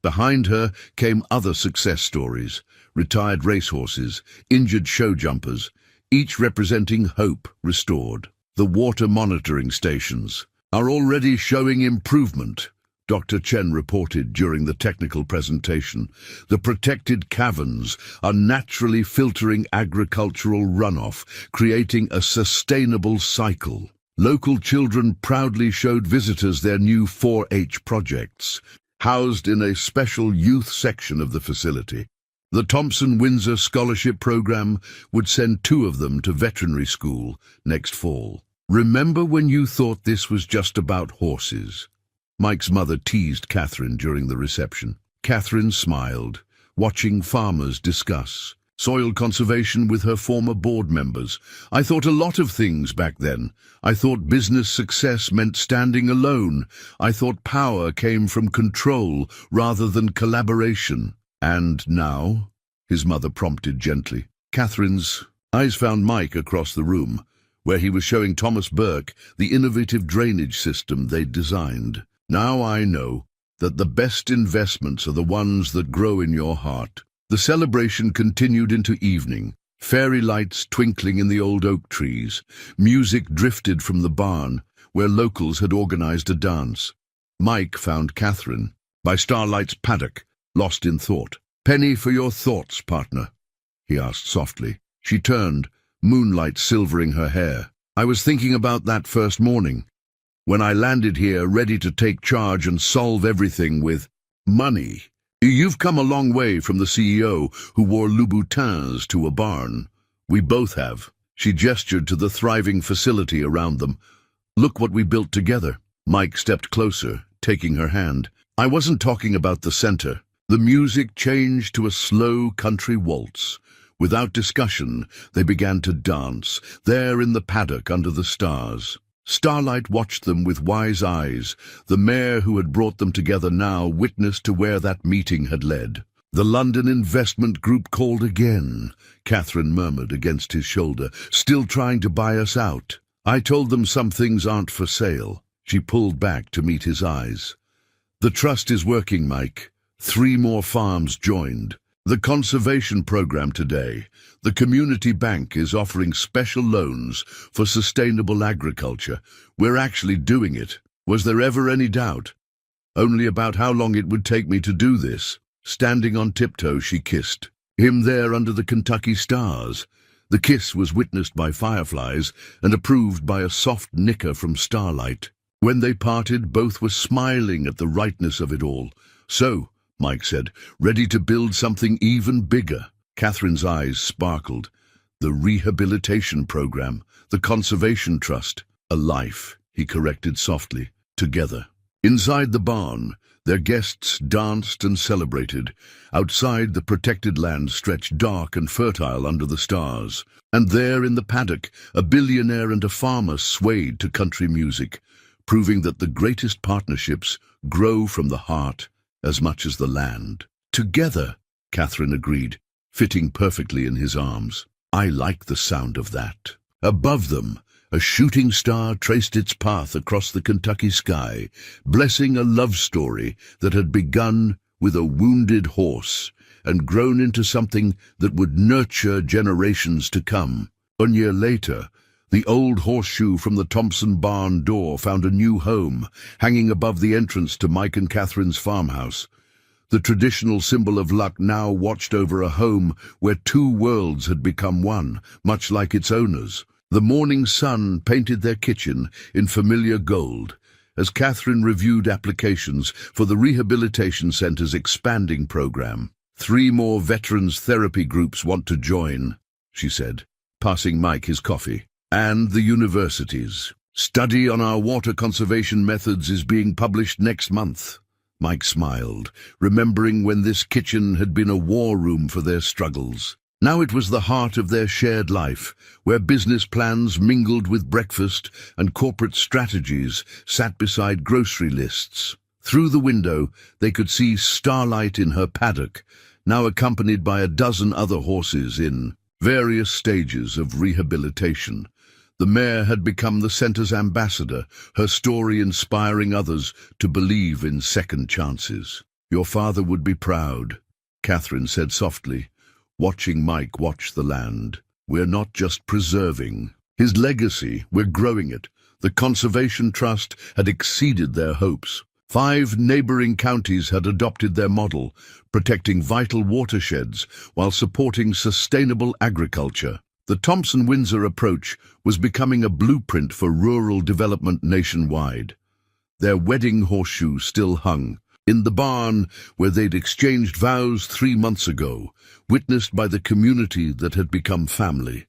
Behind her came other success stories, retired racehorses, injured show jumpers, each representing hope restored. "The water monitoring stations are already showing improvement," Dr. Chen reported during the technical presentation. "The protected caverns are naturally filtering agricultural runoff, creating a sustainable cycle." Local children proudly showed visitors their new 4-H projects, housed in a special youth section of the facility. The Thompson Windsor Scholarship Program would send 2 of them to veterinary school next fall. "Remember when you thought this was just about horses?" Mike's mother teased Catherine during the reception. Catherine smiled, watching farmers discuss soil conservation with her former board members. "I thought a lot of things back then. I thought business success meant standing alone. I thought power came from control rather than collaboration." "And now?" his mother prompted gently. Catherine's eyes found Mike across the room, where he was showing Thomas Burke the innovative drainage system they'd designed. "Now I know that the best investments are the ones that grow in your heart." The celebration continued into evening, fairy lights twinkling in the old oak trees. Music drifted from the barn, where locals had organized a dance. Mike found Catherine by Starlight's paddock, lost in thought. "Penny for your thoughts, partner," he asked softly. She turned, moonlight silvering her hair. "I was thinking about that first morning, when I landed here ready to take charge and solve everything with money. You've come a long way from the CEO who wore Louboutins to a barn. We both have." She gestured to the thriving facility around them. "Look what we built together." Mike stepped closer, taking her hand. "I wasn't talking about the center." The music changed to a slow country waltz. Without discussion, they began to dance, there in the paddock under the stars. Starlight watched them with wise eyes. The mayor who had brought them together now witnessed to where that meeting had led. "The London Investment Group called again," Catherine murmured against his shoulder, "still trying to buy us out. I told them some things aren't for sale." She pulled back to meet his eyes. "The trust is working, Mike. 3 more farms joined. The conservation program today. The community bank is offering special loans for sustainable agriculture. We're actually doing it. Was there ever any doubt? Only about how long it would take me to do this." Standing on tiptoe, she kissed him there under the Kentucky stars. The kiss was witnessed by fireflies and approved by a soft nicker from Starlight. When they parted, both were smiling at the rightness of it all. "So," Mike said, "ready to build something even bigger." Catherine's eyes sparkled. "The rehabilitation program, the conservation trust." "A life," he corrected softly. together. Inside the barn, their guests danced and celebrated. Outside, the protected land stretched dark and fertile under the stars. And there in the paddock, a billionaire and a farmer swayed to country music, proving that the greatest partnerships grow from the heart as much as the land. Together, Catherine agreed, fitting perfectly in his arms. I like the sound of that. Above them, a shooting star traced its path across the Kentucky sky, blessing a love story that had begun with a wounded horse and grown into something that would nurture generations to come. 1 year later, the old horseshoe from the Thompson barn door found a new home, hanging above the entrance to Mike and Catherine's farmhouse. The traditional symbol of luck now watched over a home where two worlds had become one, much like its owners. The morning sun painted their kitchen in familiar gold as Catherine reviewed applications for the Rehabilitation Center's expanding program. 3 more veterans therapy groups want to join, she said, passing Mike his coffee. And the universities. Study on our water conservation methods is being published next month. Mike smiled, remembering when this kitchen had been a war room for their struggles. Now it was the heart of their shared life, where business plans mingled with breakfast and corporate strategies sat beside grocery lists. Through the window, they could see Starlight in her paddock, now accompanied by a dozen other horses in various stages of rehabilitation. The mare had become the center's ambassador, her story inspiring others to believe in second chances. Your father would be proud, Catherine said softly, watching Mike watch the land. We're not just preserving his legacy, we're growing it. The Conservation Trust had exceeded their hopes. 5 neighboring counties had adopted their model, protecting vital watersheds while supporting sustainable agriculture. The Thompson-Windsor approach was becoming a blueprint for rural development nationwide. Their wedding horseshoe still hung in the barn where they'd exchanged vows 3 months ago, witnessed by the community that had become family.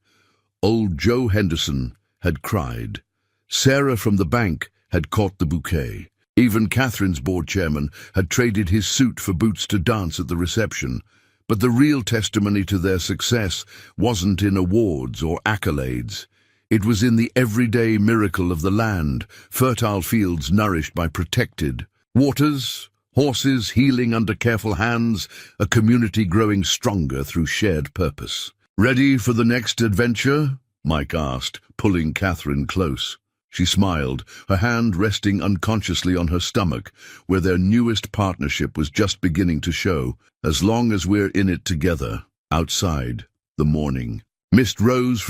Old Joe Henderson had cried. Sarah from the bank had caught the bouquet. Even Catherine's board chairman had traded his suit for boots to dance at the reception. But the real testimony to their success wasn't in awards or accolades. It was in the everyday miracle of the land, fertile fields nourished by protected waters, horses healing under careful hands, a community growing stronger through shared purpose. Ready for the next adventure? Mike asked, pulling Catherine close. She smiled, her hand resting unconsciously on her stomach, where their newest partnership was just beginning to show. As long as we're in it together. Outside, the morning mist rose from